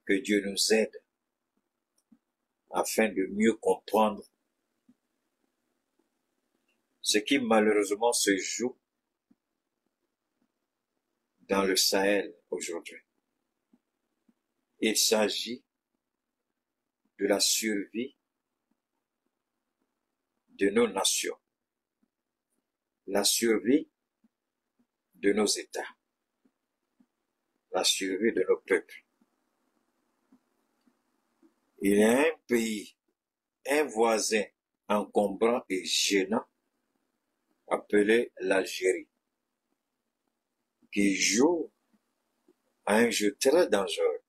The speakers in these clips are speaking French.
Que Dieu nous aide afin de mieux comprendre ce qui malheureusement se joue dans le Sahel aujourd'hui. Il s'agit de la survie de nos nations, la survie de nos États, la survie de nos peuples. Il y a un pays, un voisin encombrant et gênant appelé l'Algérie, qui joue à un jeu très dangereux,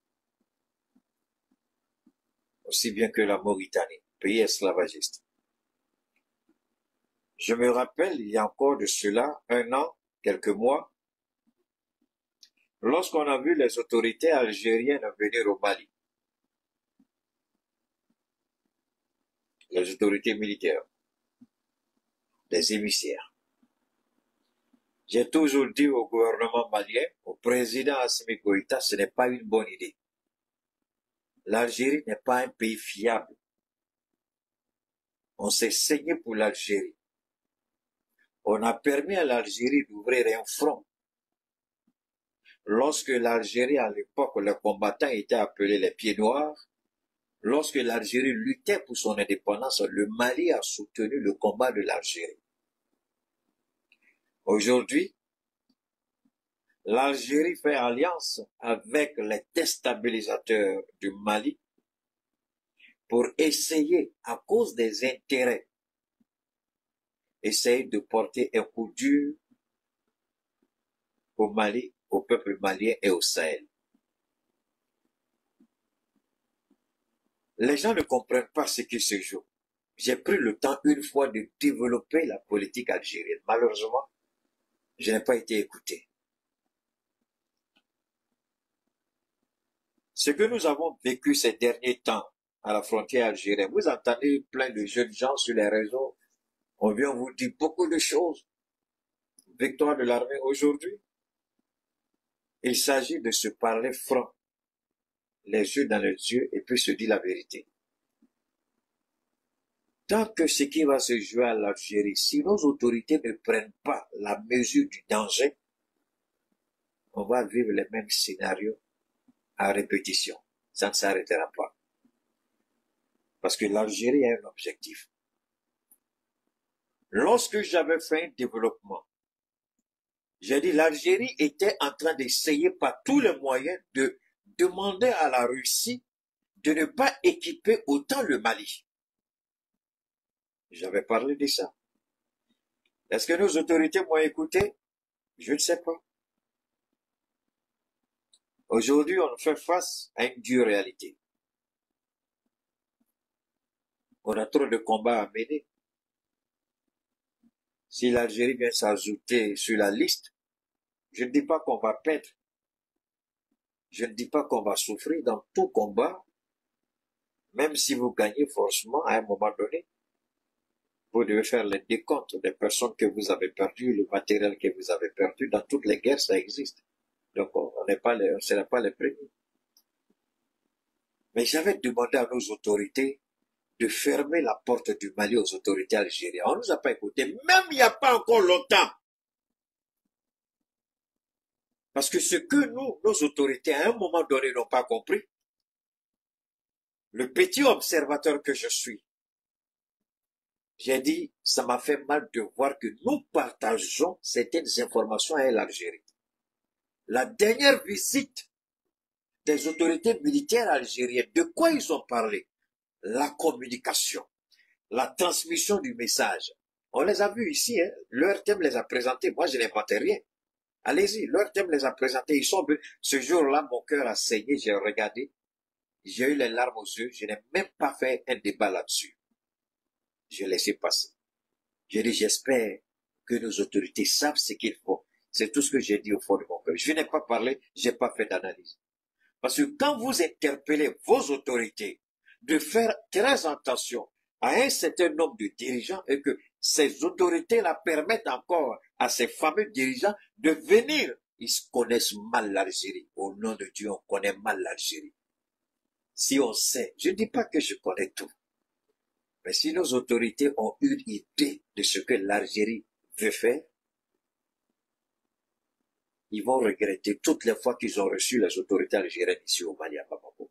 aussi bien que la Mauritanie, pays esclavagiste. Je me rappelle, il y a encore de cela 1 an, quelques mois, lorsqu'on a vu les autorités algériennes venir au Mali, les autorités militaires, des émissaires. J'ai toujours dit au gouvernement malien, au président Assimi Goïta, ce n'est pas une bonne idée. L'Algérie n'est pas un pays fiable. On s'est saigné pour l'Algérie. On a permis à l'Algérie d'ouvrir un front. Lorsque l'Algérie, à l'époque, les combattants étaient appelés les pieds noirs, lorsque l'Algérie luttait pour son indépendance, le Mali a soutenu le combat de l'Algérie. Aujourd'hui, l'Algérie fait alliance avec les déstabilisateurs du Mali pour essayer, à cause des intérêts, essayer de porter un coup dur au Mali, au peuple malien et au Sahel. Les gens ne comprennent pas ce qui se joue. J'ai pris le temps une fois de développer la politique algérienne. Malheureusement, je n'ai pas été écouté. Ce que nous avons vécu ces derniers temps à la frontière algérienne, vous entendez plein de jeunes gens sur les réseaux, on vient vous dire beaucoup de choses. Victoire de l'armée aujourd'hui. Il s'agit de se parler franc, les yeux dans les yeux, et puis se dire la vérité. Tant que ce qui va se jouer à l'Algérie, si nos autorités ne prennent pas la mesure du danger, on va vivre les mêmes scénarios à répétition. Ça ne s'arrêtera pas. Parce que l'Algérie a un objectif. Lorsque j'avais fait un développement, j'ai dit l'Algérie était en train d'essayer par tous les moyens de demander à la Russie de ne pas équiper autant le Mali. J'avais parlé de ça. Est-ce que nos autorités m'ont écouté? Je ne sais pas. Aujourd'hui, on fait face à une dure réalité. On a trop de combats à mener. Si l'Algérie vient s'ajouter sur la liste, je ne dis pas qu'on va perdre. Je ne dis pas qu'on va souffrir dans tout combat. Même si vous gagnez forcément à un moment donné, vous devez faire les décomptes des personnes que vous avez perdues, le matériel que vous avez perdu. Dans toutes les guerres, ça existe. Donc, on n'est pas les premiers. Mais j'avais demandé à nos autorités de fermer la porte du Mali aux autorités algériennes. On ne nous a pas écoutés, même il n'y a pas encore longtemps. Parce que ce que nos autorités, à un moment donné, n'ont pas compris, le petit observateur que je suis, j'ai dit, ça m'a fait mal de voir que nous partageons certaines informations avec l'Algérie. La dernière visite des autorités militaires algériennes, de quoi ils ont parlé? La communication, la transmission du message. On les a vus ici, hein? Leur thème les a présentés. Moi, je n'inventais rien. Allez-y, leur thème les a présentés. Ils sont venus. Ce jour-là, mon cœur a saigné, j'ai regardé. J'ai eu les larmes aux yeux. Je n'ai même pas fait un débat là-dessus. J'ai laissé passer. J'ai dit, j'espère que nos autorités savent ce qu'il faut. C'est tout ce que j'ai dit au fond de mon cœur. Je n'ai pas parlé, j'ai pas fait d'analyse. Parce que quand vous interpellez vos autorités de faire très attention à un certain nombre de dirigeants et que ces autorités-là permettent encore à ces fameux dirigeants de venir, ils connaissent mal l'Algérie. Au nom de Dieu, on connaît mal l'Algérie. si on sait, je ne dis pas que je connais tout, mais si nos autorités ont une idée de ce que l'Algérie veut faire, ils vont regretter toutes les fois qu'ils ont reçu les autorités algériennes ici au Mali à Bamako.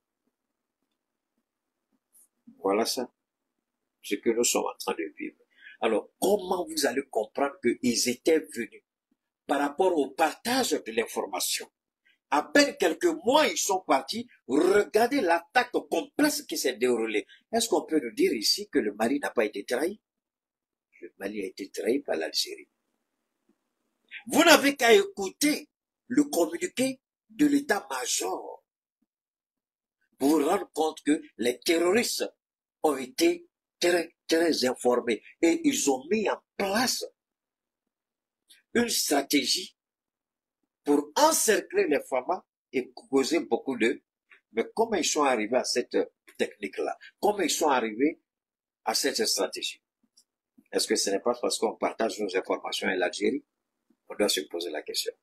Voilà ça, ce que nous sommes en train de vivre. Alors, comment vous allez comprendre qu'ils étaient venus par rapport au partage de l'information? À peine quelques mois, ils sont partis. Regardez l'attaque complexe qui s'est déroulée. Est-ce qu'on peut nous dire ici que le Mali n'a pas été trahi? Le Mali a été trahi par l'Algérie. Vous n'avez qu'à écouter le communiqué de l'état-major pour vous rendre compte que les terroristes ont été très informés et ils ont mis en place une stratégie pour encercler les femmes et causer beaucoup de... Mais comment ils sont arrivés à cette technique-là? Comment ils sont arrivés à cette stratégie? Est-ce que ce n'est pas parce qu'on partage nos informations avec l'Algérie? On doit se poser la question.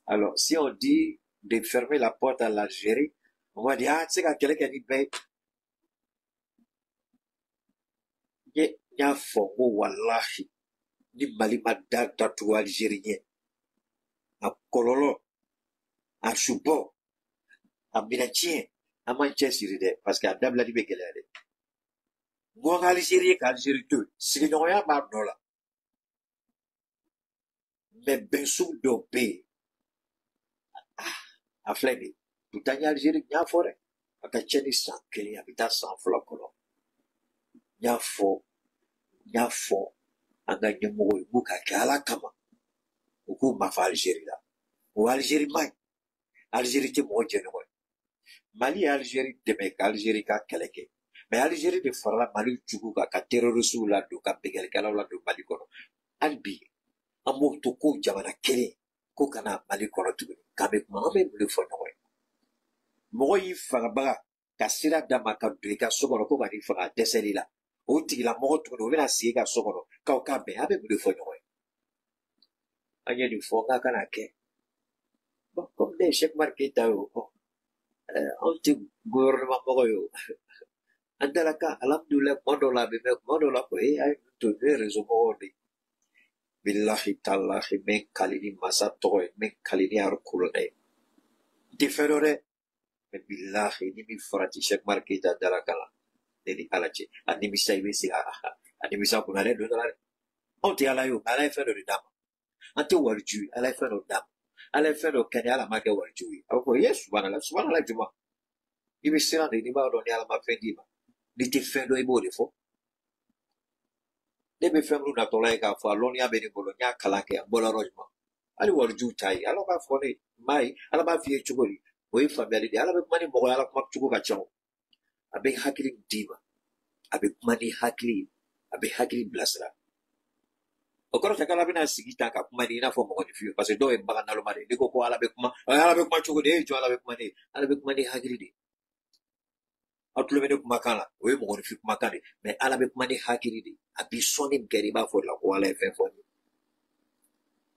Alors, si on dit de fermer la porte à l'Algérie, on va dire, ah, tu sais, quand quelqu'un dit, ben, il y a faux, wallahi, ni malima datu algérien, à Kololo, à Choupo, à Minatien, à Manchester, parce qu'à Dabla di Bekelade. Moi, Algérie, qu'Algérie 2, c'est non, y'a pas de là. Mais ben sous dopé, à Flemmy, tout à Algérie, y'a forêt. À Kacheni sans qu'il habita sans flocon. Y'a faux, à gagner mon bouc à Kalakama. Au coup, ma fa Algérie là. Ou Algérie, mai. Algérie, t'es mon génome. Mali Algérie de mec Algérie ka keleke mais Algérie de farla Mali jugu ka terroriste la do ka begel kala la do Mali kono albi amo to ko jamana kele ko kana Mali kono tu ka be ma be le fo no mo yi fara ba ka sira dama ka do ka so ko ba ni fara deseli la o ti la mo to no na si ka so ko ka be abe le fo no anya du fo ka kana ke bon comme des chèques marqués ta anti gouvernement mogoyo andalaka alhamdulillah modola be modola ko ay to be rezo modi billahi tallahi men kalini masato men kalini arkulone diferore me billahi ni mi frati chek markita dalakala dedi alache ani mi sai besi ani mi sa kunare do dala anti alayo alay fe do dama anti warju alay fe do dama alay fe do kanya la mage warju ako yes subhanallah juma ibi sira de ni ba do ni ala ma fendi ba ni te fendo e bode fo ne be femru na tola ka fo aloni abeni bolo nya kalake bola rojma ali warju tai ala ba fo ne mai ala ba fie chugori o e family de ala be mani mo ala kuma chugo ka chawo abe hakili diva abe mani hakili abe hakili blasra o koro ta kala bina sigita ka kuma ni na fo mo ni fio parce que do e baga na lo mari ni ko ala be kuma chugo de jo ala be kuma ni hakili de atulu bene kuma kala o ye mo ni fi kuma kale mais ala be kuma ni hakili de abi soni ngeri ba fo la ko ala e fe fo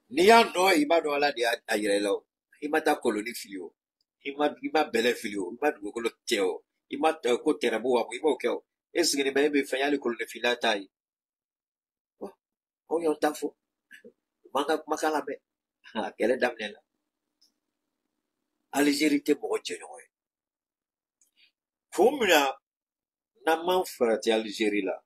ni ya no iba do ala de ayire lo ima ta koloni filio ima bele filio ima du ko lo teo ima ko terabo wa ima o keo esi ni be fe ya le koloni filata yi o yo ta fo manga kuma kala be kele damne la Algérie te mo jeno e kumna na man frati Algérie la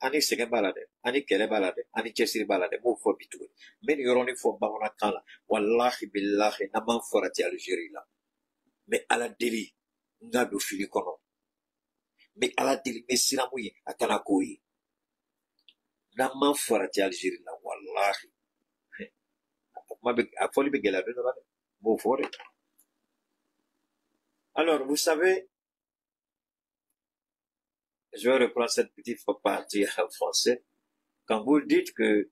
ani sɛgɛn b'a la dɛ ani kɛlɛ b'a la dɛ ani cɛsiri b'a la dɛ m'o fɔ bi tuguni n bɛ nin yɔrɔnin fɔ bamanankan la walahi bilahi n'an m'an farati Algérie la n bɛ ala deli n ka don fili kɔnɔ n bɛ ala deli n bɛ siran mun ye a kana k'o ye n'an m'an farati Algérie la walahi a fɔli bɛ gɛlɛya dɔɔni dɛ n b'o fɔ de. Alors vous savez, je vais reprendre cette petite partie en français. Quand vous dites que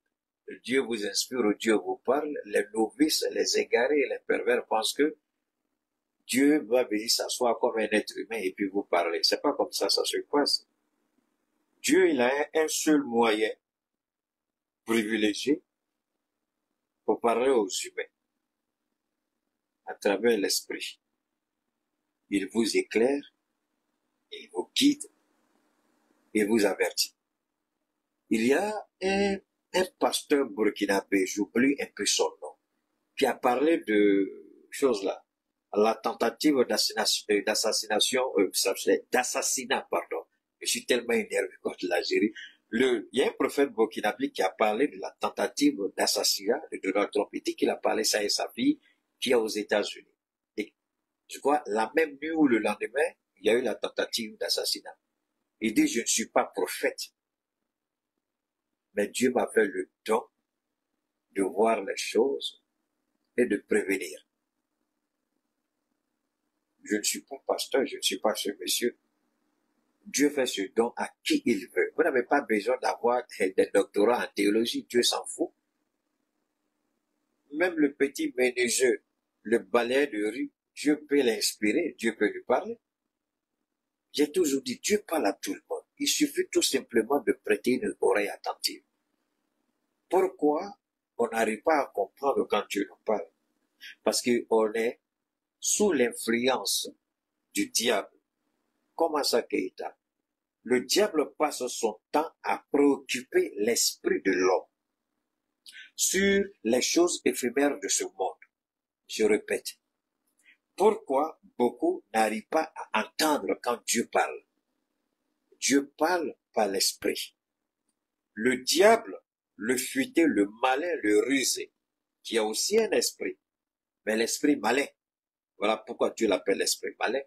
Dieu vous inspire ou Dieu vous parle, les novices, les égarés et les pervers pensent que Dieu va venir s'asseoir comme un être humain et puis vous parler. C'est pas comme ça se passe. Dieu, il a un seul moyen privilégié pour parler aux humains à travers l'esprit. il vous éclaire, il vous guide, il vous avertit. Il y a un pasteur burkinabé, j'oublie un peu son nom, qui a parlé de choses là, la tentative d'assassinat, pardon. Je suis tellement énervé contre l'Algérie. Il y a un prophète burkinabé qui a parlé de la tentative d'assassinat de Donald Trump. Il dit qu'il a parlé ça et sa fille qui est aux États-Unis. Et je crois, la même nuit ou le lendemain, il y a eu la tentative d'assassinat. Il dit, je ne suis pas prophète, mais Dieu m'a fait le don de voir les choses et de prévenir. Je ne suis pas pasteur, je ne suis pas ce monsieur. Dieu fait ce don à qui il veut. Vous n'avez pas besoin d'avoir des doctorats en théologie, Dieu s'en fout. Même le petit ménageux, le balai de rue, Dieu peut l'inspirer, Dieu peut lui parler. J'ai toujours dit, Dieu parle à tout le monde. Il suffit tout simplement de prêter une oreille attentive. Pourquoi on n'arrive pas à comprendre quand Dieu nous parle? Parce qu'on est sous l'influence du diable. Comment ça, Keïta? Le diable passe son temps à préoccuper l'esprit de l'homme sur les choses éphémères de ce monde. Je répète. Pourquoi beaucoup n'arrivent pas à entendre quand Dieu parle? Dieu parle par l'esprit. Le diable, le futé, le malin, le rusé, qui a aussi un esprit, mais l'esprit malin. Voilà pourquoi Dieu l'appelle l'esprit malin.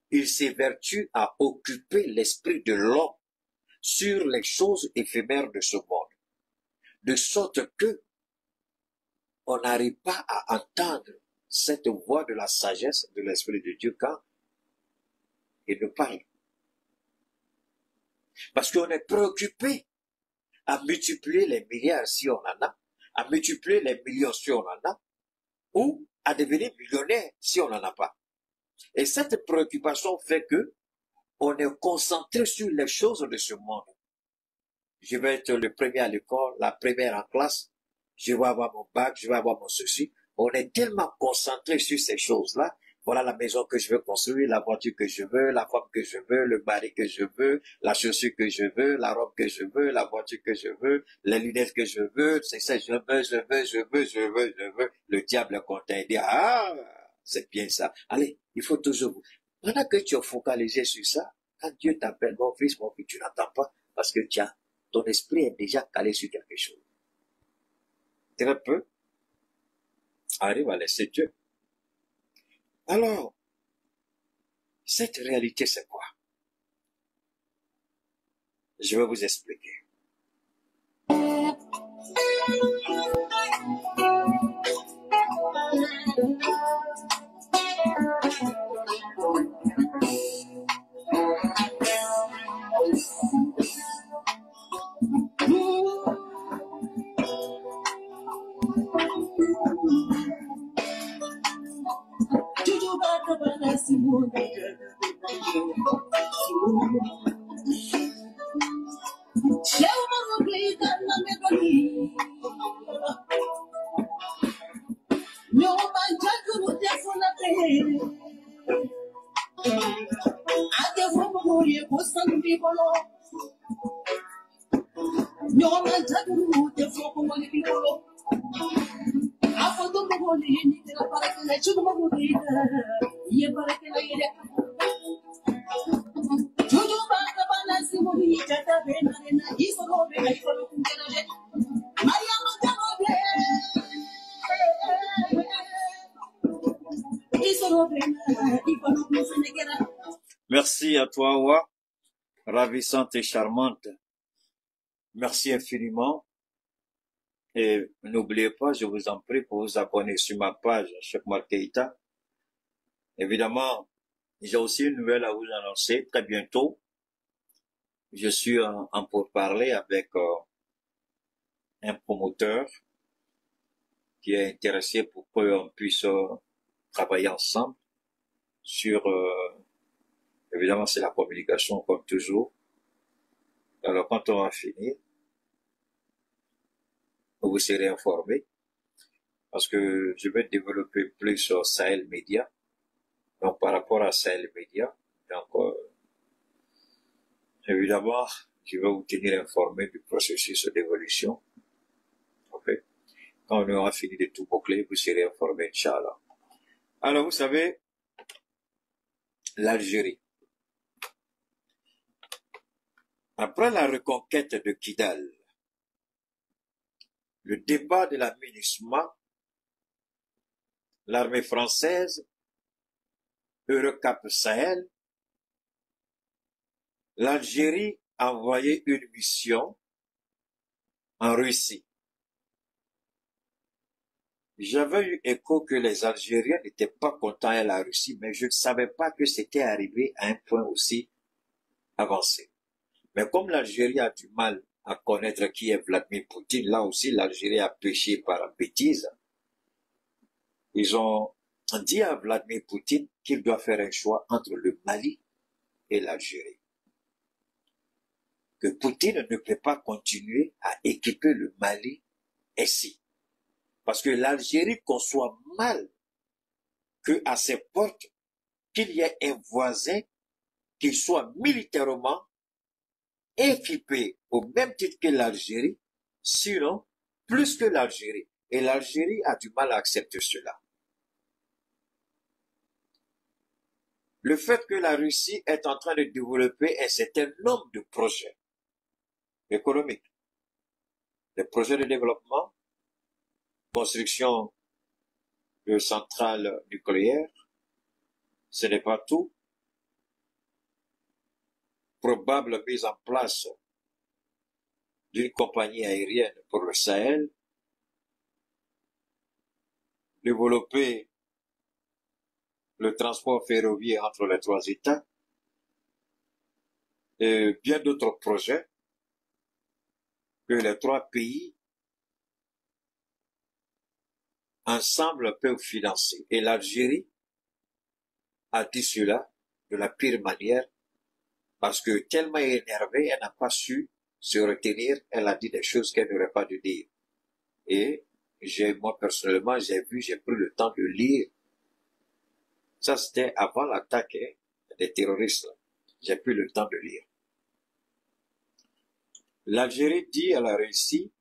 Il s'évertue à occuper l'esprit de l'homme sur les choses éphémères de ce monde, de sorte que on n'arrive pas à entendre cette voix de la sagesse de l'esprit de Dieu quand il nous parle. Parce qu'on est préoccupé à multiplier les milliards si on en a, à multiplier les millions si on en a, ou à devenir millionnaire si on n'en a pas. Et cette préoccupation fait que on est concentré sur les choses de ce monde. Je vais être le premier à l'école, la première en classe, je vais avoir mon bac, je vais avoir mon ceci. On est tellement concentré sur ces choses-là. Voilà la maison que je veux construire, la voiture que je veux, la femme que je veux, le mari que je veux, la chaussure que je veux, la robe que je veux, la voiture que je veux, les lunettes que je veux, c'est ça, je veux. Le diable est content, il dit, ah, c'est bien ça. Allez, il faut toujours, pendant que tu es focalisé sur ça, quand Dieu t'appelle, mon fils, tu n'entends pas, parce que ton esprit est déjà calé sur quelque chose. Très peu arrive à laisser Dieu. Alors, cette réalité, c'est quoi? Je vais vous expliquer. Merci à toi, Wa, ravissante et charmante. Merci infiniment. Et n'oubliez pas, je vous en prie, pour vous abonner sur ma page, Cheikh Oumar Keïta. Évidemment, j'ai aussi une nouvelle à vous annoncer très bientôt. Je suis en pourparlers avec un promoteur qui est intéressé pour qu'on puisse travailler ensemble sur, évidemment, c'est la communication comme toujours. Alors, quand on va finir, vous serez informés parce que je vais développer plus sur Sahel Media Donc, par rapport à ça, les médias, donc, évidemment, je vais vous tenir informé du processus d'évolution. Okay. Quand on aura fini de tout boucler, vous serez informé, Inch'Allah. Alors, vous savez, l'Algérie. Après la reconquête de Kidal, le débat de la MINUSMA, l'armée française, Eurocap Sahel, l'Algérie a envoyé une mission en Russie. J'avais eu écho que les Algériens n'étaient pas contents à la Russie, mais je ne savais pas que c'était arrivé à un point aussi avancé. Mais comme l'Algérie a du mal à connaître qui est Vladimir Poutine, là aussi l'Algérie a péché par bêtise. Ils ont dit à Vladimir Poutine qu'il doit faire un choix entre le Mali et l'Algérie. Que Poutine ne peut pas continuer à équiper le Mali ainsi. Parce que l'Algérie conçoit mal que à ses portes, qu'il y ait un voisin qui soit militairement équipé au même titre que l'Algérie, sinon plus que l'Algérie. Et l'Algérie a du mal à accepter cela. Le fait que la Russie est en train de développer un certain nombre de projets économiques, des projets de développement, construction de centrales nucléaires, ce n'est pas tout. Probable mise en place d'une compagnie aérienne pour le Sahel, développer le transport ferroviaire entre les trois États, et bien d'autres projets que les trois pays ensemble peuvent financer. Et l'Algérie a dit cela de la pire manière parce que tellement énervée, elle n'a pas su se retenir, elle a dit des choses qu'elle n'aurait pas dû dire. Et moi personnellement, j'ai pris le temps de lire. Ça, c'était avant l'attaque des terroristes. J'ai pris le temps de lire. L'Algérie dit à la Russie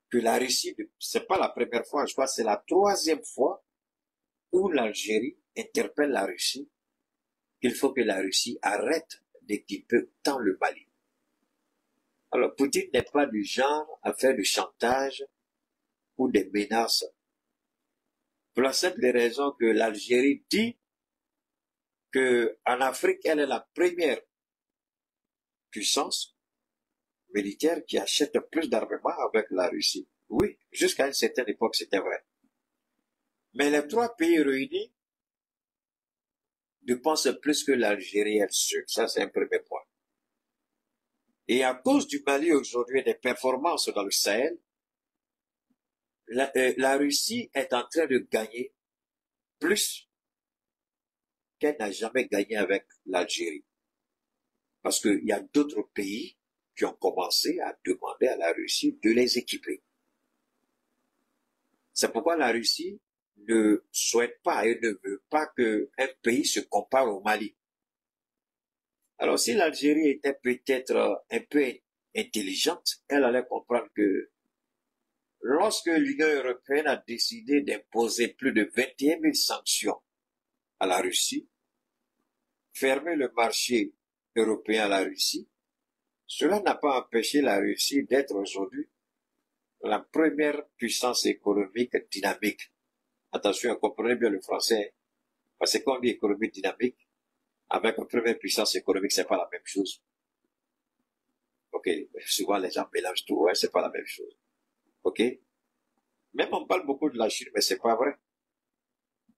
que la Russie, c'est pas la première fois, je crois que c'est la troisième fois où l'Algérie interpelle la Russie qu'il faut que la Russie arrête d'équiper tant le Mali. Alors, Poutine n'est pas du genre à faire du chantage ou des menaces. Pour la simple raison que l'Algérie dit qu'en Afrique, elle est la première puissance militaire qui achète plus d'armement avec la Russie. Oui, jusqu'à une certaine époque, c'était vrai. Mais les trois pays réunis dépensent plus que l'Algérie elle seule. Ça, c'est un premier point. Et à cause du Mali aujourd'hui et des performances dans le Sahel, la Russie est en train de gagner plus qu'elle n'a jamais gagné avec l'Algérie. Parce qu'il y a d'autres pays qui ont commencé à demander à la Russie de les équiper. C'est pourquoi la Russie ne souhaite pas et ne veut pas qu'un pays se compare au Mali. Alors si l'Algérie était peut-être un peu intelligente, elle allait comprendre que lorsque l'Union européenne a décidé d'imposer plus de 21 000 sanctions à la Russie, fermer le marché européen à la Russie, cela n'a pas empêché la Russie d'être aujourd'hui la première puissance économique dynamique. Attention, comprenez bien le français, parce que quand on dit économie dynamique, avec une première puissance économique, c'est pas la même chose. Ok, souvent les gens mélangent tout, ouais, c'est pas la même chose. Ok, même on parle beaucoup de la Chine, mais c'est pas vrai.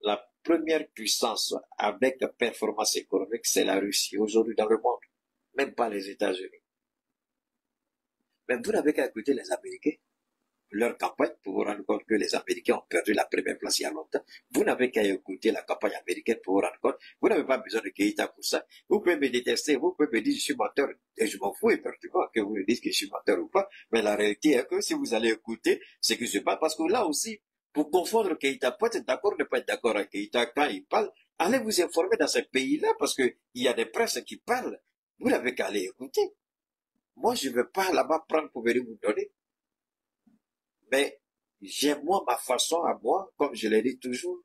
La première puissance avec performance économique, c'est la Russie aujourd'hui dans le monde, même pas les États-Unis. Mais vous n'avez qu'à écouter les Américains, leur campagne, pour vous rendre compte que les Américains ont perdu la première place il y a longtemps. Vous n'avez qu'à écouter la campagne américaine pour vous rendre compte. Vous n'avez pas besoin de Keïta pour ça. Vous pouvez me détester, vous pouvez me dire que je suis menteur, et je m'en fous effectivement que vous me dites que je suis menteur ou pas, mais la réalité est que si vous allez écouter ce qui se passe, parce que là aussi, Pour confondre Keïta, peut être d'accord, ne pas être d'accord avec Keïta quand il parle, allez vous informer dans ce pays-là parce qu'il y a des presses qui parlent. Vous n'avez qu'à aller écouter. Moi, je ne vais pas là-bas prendre pour venir vous donner. Mais j'ai moi ma façon à moi, comme je l'ai dit toujours,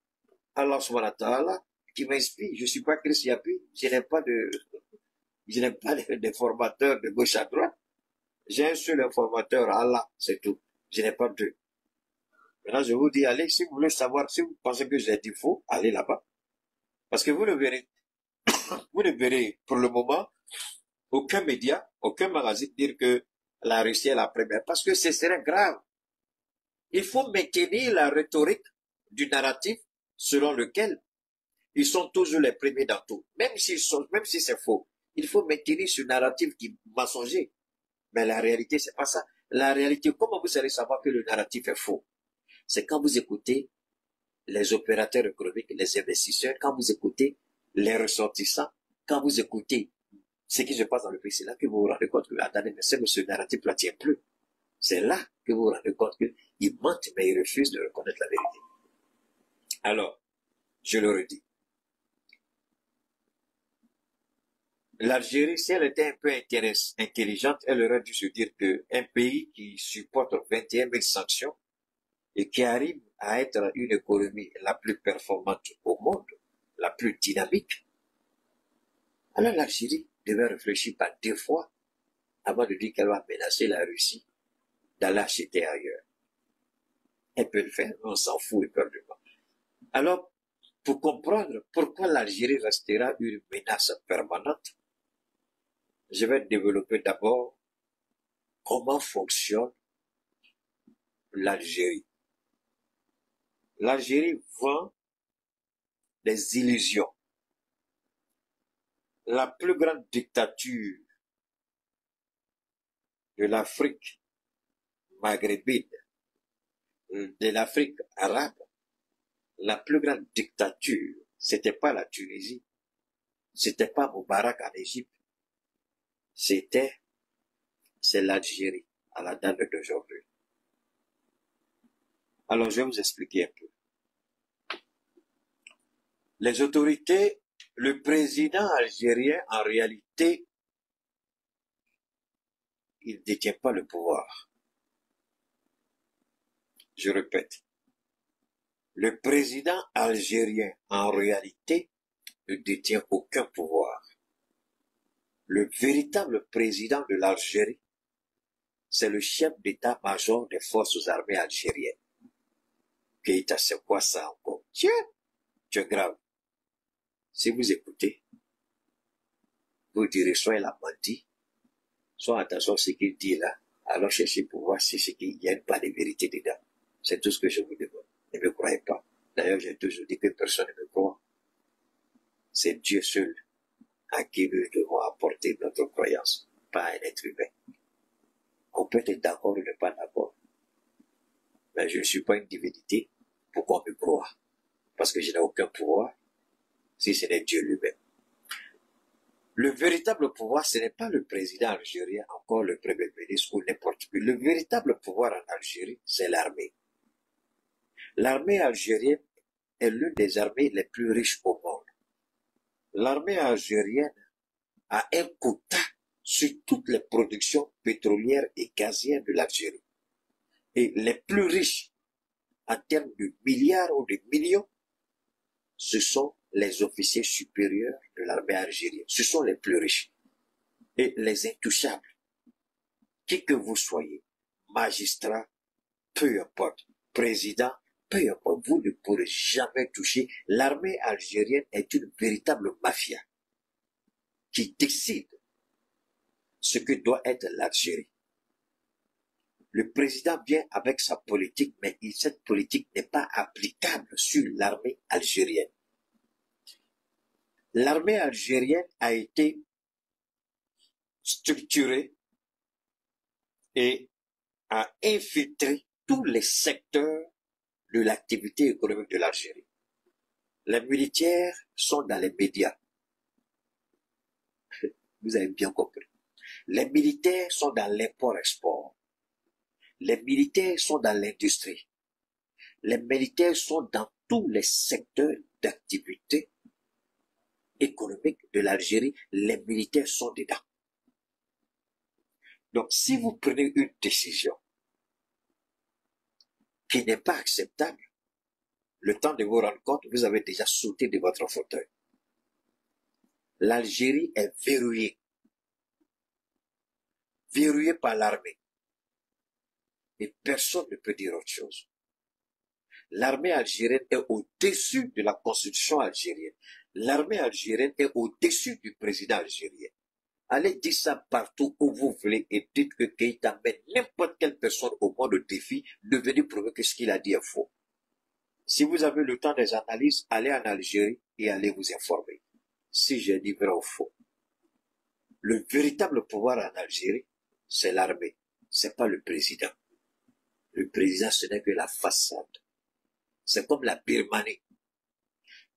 Allah subhanahu wa ta'ala, qui m'inspire. Je ne suis pas Chris Yapi, je n'ai pas de formateurs de gauche à droite. J'ai un seul informateur, Allah, c'est tout. Je n'ai pas deux. Maintenant, je vous dis, allez, si vous voulez savoir, si vous pensez que j'ai dit faux, allez là-bas. Parce que vous ne verrez pour le moment aucun média, aucun magazine dire que la Russie est la première. Parce que ce serait grave. Il faut maintenir la rhétorique du narratif selon lequel ils sont toujours les premiers dans tout. Même si c'est faux. Il faut maintenir ce narratif qui est mensonger. Mais la réalité, c'est pas ça. La réalité, comment vous allez savoir que le narratif est faux? C'est quand vous écoutez les opérateurs économiques, les investisseurs, quand vous écoutez les ressortissants, quand vous écoutez ce qui se passe dans le pays, c'est là que vous vous rendez compte que, attendez, mais ce narratif-là tient plus. C'est là que vous vous rendez compte qu'ils mentent, mais ils refusent de reconnaître la vérité. Alors, je le redis. L'Algérie, si elle était un peu intelligente, elle aurait dû se dire qu'un pays qui supporte 21 000 sanctions et qui arrive à être une économie la plus performante au monde, la plus dynamique, alors l'Algérie devait réfléchir par deux fois avant de dire qu'elle va menacer la Russie d'aller acheter ailleurs. Elle peut le faire, on s'en fout éperdument. Alors, pour comprendre pourquoi l'Algérie restera une menace permanente, je vais développer d'abord comment fonctionne l'Algérie. L'Algérie vend des illusions. La plus grande dictature de l'Afrique maghrébine, de l'Afrique arabe, la plus grande dictature, c'était pas la Tunisie, c'était pas Moubarak en Égypte, c'est l'Algérie à la date d'aujourd'hui. Alors, je vais vous expliquer un peu. Les autorités, le président algérien, en réalité, il ne détient pas le pouvoir. Je répète. Le président algérien, en réalité, ne détient aucun pouvoir. Le véritable président de l'Algérie, c'est le chef d'état-major des forces armées algériennes. Keïta, c'est quoi ça encore? Tiens, c'est grave. Si vous écoutez, vous direz soit il a menti, soit attention à ce qu'il dit là, alors cherchez pour voir si ce qu'il n'y a pas de vérité dedans. C'est tout ce que je vous demande. Ne me croyez pas. D'ailleurs, j'ai toujours dit que personne ne me croit. C'est Dieu seul à qui nous devons apporter notre croyance, pas un être humain. On peut être d'accord ou ne pas d'accord. Mais je ne suis pas une divinité pour qu'on me croie. Parce que je n'ai aucun pouvoir si ce n'est Dieu lui-même. Le véritable pouvoir, ce n'est pas le président algérien, encore le premier ministre ou n'importe qui. Le véritable pouvoir en Algérie, c'est l'armée. L'armée algérienne est l'une des armées les plus riches au monde. L'armée algérienne a un quota sur toutes les productions pétrolières et gazières de l'Algérie. Et les plus riches en termes de milliards ou de millions, ce sont les officiers supérieurs de l'armée algérienne. Ce sont les plus riches. Et les intouchables. Qui que vous soyez, magistrat, peu importe, président, peu importe, vous ne pourrez jamais toucher. L'armée algérienne est une véritable mafia qui décide ce que doit être l'Algérie. Le président vient avec sa politique, mais cette politique n'est pas applicable sur l'armée algérienne. L'armée algérienne a été structurée et a infiltré tous les secteurs de l'activité économique de l'Algérie. Les militaires sont dans les médias. Vous avez bien compris. Les militaires sont dans l'import-export. Les militaires sont dans l'industrie. Les militaires sont dans tous les secteurs d'activité économique de l'Algérie. Les militaires sont dedans. Donc, si vous prenez une décision qui n'est pas acceptable, le temps de vous rendre compte, vous avez déjà sauté de votre fauteuil. L'Algérie est verrouillée. Verrouillée par l'armée. Et personne ne peut dire autre chose. L'armée algérienne est au-dessus de la constitution algérienne. L'armée algérienne est au-dessus du président algérien. Allez dire ça partout où vous voulez et dites que Keïta met n'importe quelle personne au monde de défi de venir prouver que ce qu'il a dit est faux. Si vous avez le temps des analyses, allez en Algérie et allez vous informer. Si j'ai dit vrai ou faux. Le véritable pouvoir en Algérie, c'est l'armée. C'est pas le président. Le président, ce n'est que la façade. C'est comme la Birmanie.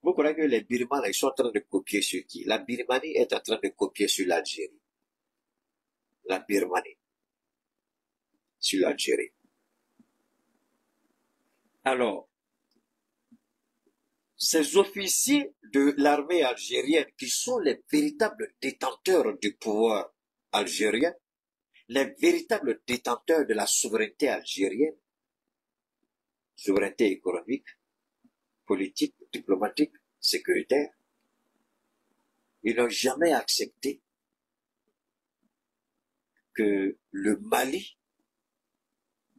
Vous croyez que les Birmans, ils sont en train de copier sur qui? La Birmanie est en train de copier sur l'Algérie. La Birmanie. Sur l'Algérie. Alors, ces officiers de l'armée algérienne qui sont les véritables détenteurs du pouvoir algérien, les véritables détenteurs de la souveraineté algérienne, souveraineté économique, politique, diplomatique, sécuritaire, ils n'ont jamais accepté que le Mali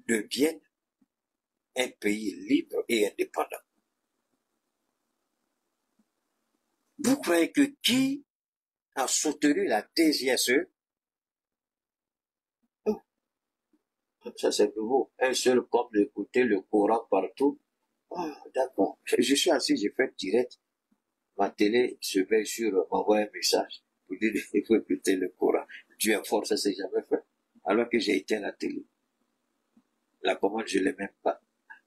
devienne un pays libre et indépendant. Vous croyez que qui a soutenu la TGSE? Oh, ça c'est nouveau. Un seul comme d'écouter le Coran partout. Ah, d'accord. Je suis assis, j'ai fait direct. Ma télé se met sur, m'envoie un message pour dire qu'il faut écouter le Coran. Dieu est fort, ça s'est jamais fait. Alors que j'ai éteint la télé. La commande, je l'ai même pas.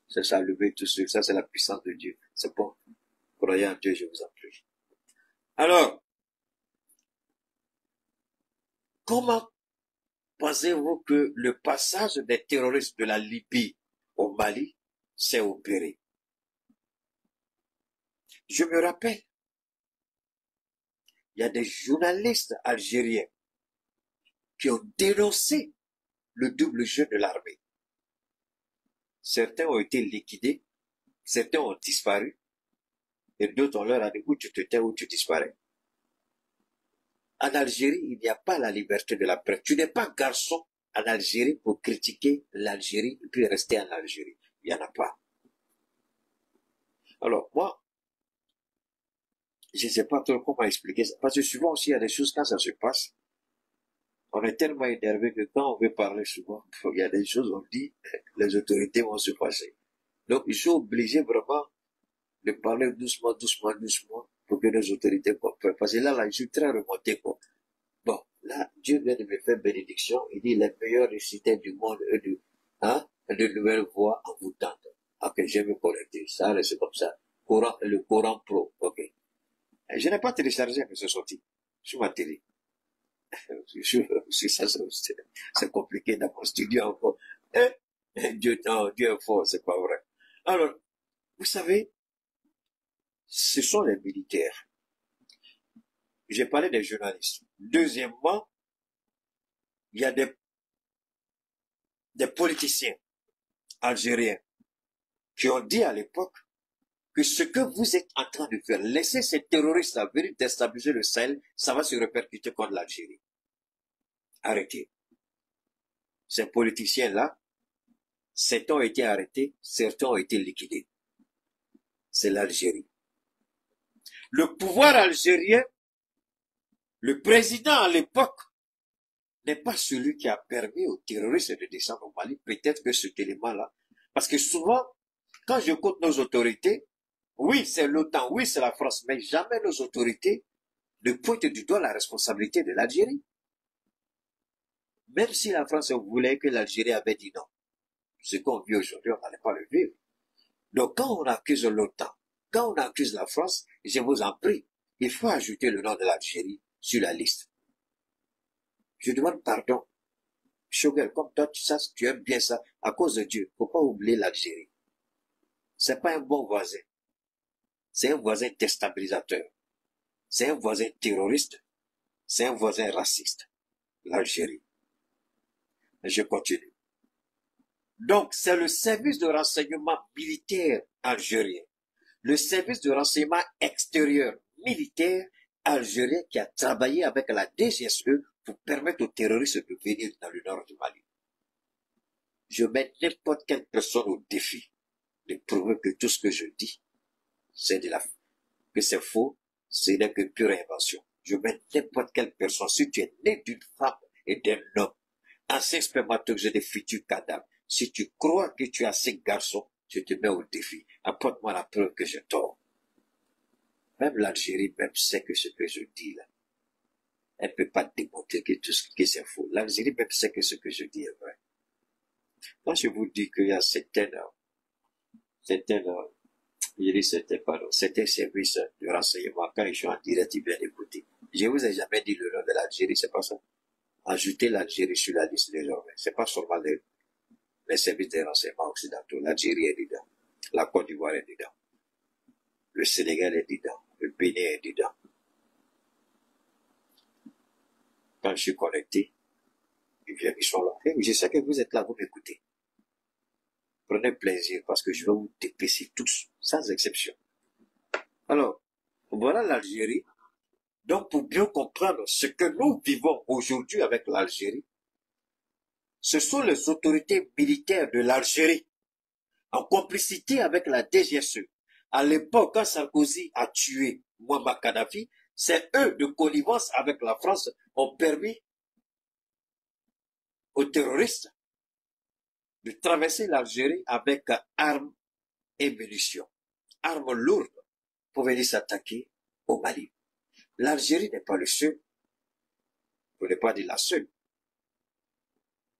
Ça s'est allumé tout seul. Ça, c'est la puissance de Dieu. C'est bon. Croyez en Dieu, je vous en prie. Alors, comment pensez-vous que le passage des terroristes de la Libye au Mali s'est opéré? Je me rappelle, il y a des journalistes algériens qui ont dénoncé le double jeu de l'armée. Certains ont été liquidés, certains ont disparu, et d'autres on leur a dit où tu te tais, où tu disparais. En Algérie, il n'y a pas la liberté de la presse. Tu n'es pas garçon en Algérie pour critiquer l'Algérie et puis rester en Algérie. Il n'y en a pas. Alors, moi, je ne sais pas trop comment expliquer ça. Parce que souvent aussi, il y a des choses quand ça se passe. On est tellement énervé que quand on veut parler souvent, il y a des choses, on dit, les autorités vont se passer. Donc, ils sont obligés vraiment de parler doucement, doucement, doucement, pour que les autorités comprennent. Parce que là, je suis très remonté, quoi. Bon, là, Dieu vient de me faire bénédiction. Il dit, les meilleurs récités du monde, de nouvelles voix en vous tendent. Ok, je vais me connecter. Ça, c'est comme ça. Le Coran Pro, ok. Et je n'ai pas téléchargé, mais c'est sorti. Sur ma télé. C'est compliqué dans mon studio encore. Dieu, non, Dieu est fort, c'est pas vrai. Alors, vous savez, ce sont les militaires. J'ai parlé des journalistes. Deuxièmement, il y a des politiciens algériens qui ont dit à l'époque que ce que vous êtes en train de faire, laisser ces terroristes venir déstabiliser le Sahel, ça va se répercuter contre l'Algérie. Arrêtez. Ces politiciens-là, certains ont été arrêtés, certains ont été liquidés. C'est l'Algérie. Le pouvoir algérien, le président à l'époque, n'est pas celui qui a permis aux terroristes de descendre au Mali. Peut-être que cet élément-là, parce que souvent, quand j'écoute nos autorités, oui, c'est l'OTAN, oui, c'est la France, mais jamais nos autorités ne pointent du doigt la responsabilité de l'Algérie. Même si la France voulait que l'Algérie avait dit non. Ce qu'on vit aujourd'hui, on n'allait pas le vivre. Donc, quand on accuse l'OTAN, quand on accuse la France, je vous en prie, il faut ajouter le nom de l'Algérie sur la liste. Je demande pardon. Choguel, comme toi, tu aimes bien ça, à cause de Dieu, faut pas oublier l'Algérie. c'est pas un bon voisin. C'est un voisin déstabilisateur. C'est un voisin terroriste. C'est un voisin raciste. L'Algérie. Je continue. Donc, c'est le service de renseignement militaire algérien, le service de renseignement extérieur militaire algérien qui a travaillé avec la DGSE pour permettre aux terroristes de venir dans le nord du Mali. Je mets n'importe quelle personne au défi de prouver que tout ce que je dis, c'est que c'est faux, ce n'est que pure invention. Je mets n'importe quelle personne, si tu es né d'une femme et d'un homme, ancien spermatozoïde de futurs cadavres, si tu crois que tu as ces garçons, je te mets au défi. Apporte-moi la preuve que j'ai tort. Même l'Algérie même sait que ce que je dis là, elle ne peut pas démontrer que tout ce qui c'est faux. L'Algérie même sait que ce que je dis est vrai. Quand je vous dis qu'il y a certains services de renseignement, quand ils sont en direct, ils viennent écouter. Je vous ai jamais dit le nom de l'Algérie, c'est pas ça. Ajoutez l'Algérie sur la liste désormais. C'est pas seulement les services de renseignement occidentaux. L'Algérie est dedans. La Côte d'Ivoire est dedans. Le Sénégal est dedans. Le Bénin est dedans. Quand je suis connecté, ils sont là. Et je sais que vous êtes là, vous m'écoutez. Prenez plaisir parce que je vais vous dépêcher tous, sans exception. Alors, voilà l'Algérie. Donc, pour bien comprendre ce que nous vivons aujourd'hui avec l'Algérie, ce sont les autorités militaires de l'Algérie, en complicité avec la DGSE. À l'époque, quand Sarkozy a tué Mouammar Kadhafi, c'est eux, de connivence avec la France, ont permis aux terroristes de traverser l'Algérie avec armes et munitions, armes lourdes, pour venir s'attaquer au Mali. L'Algérie n'est pas le seul, pour ne pas dire la seule.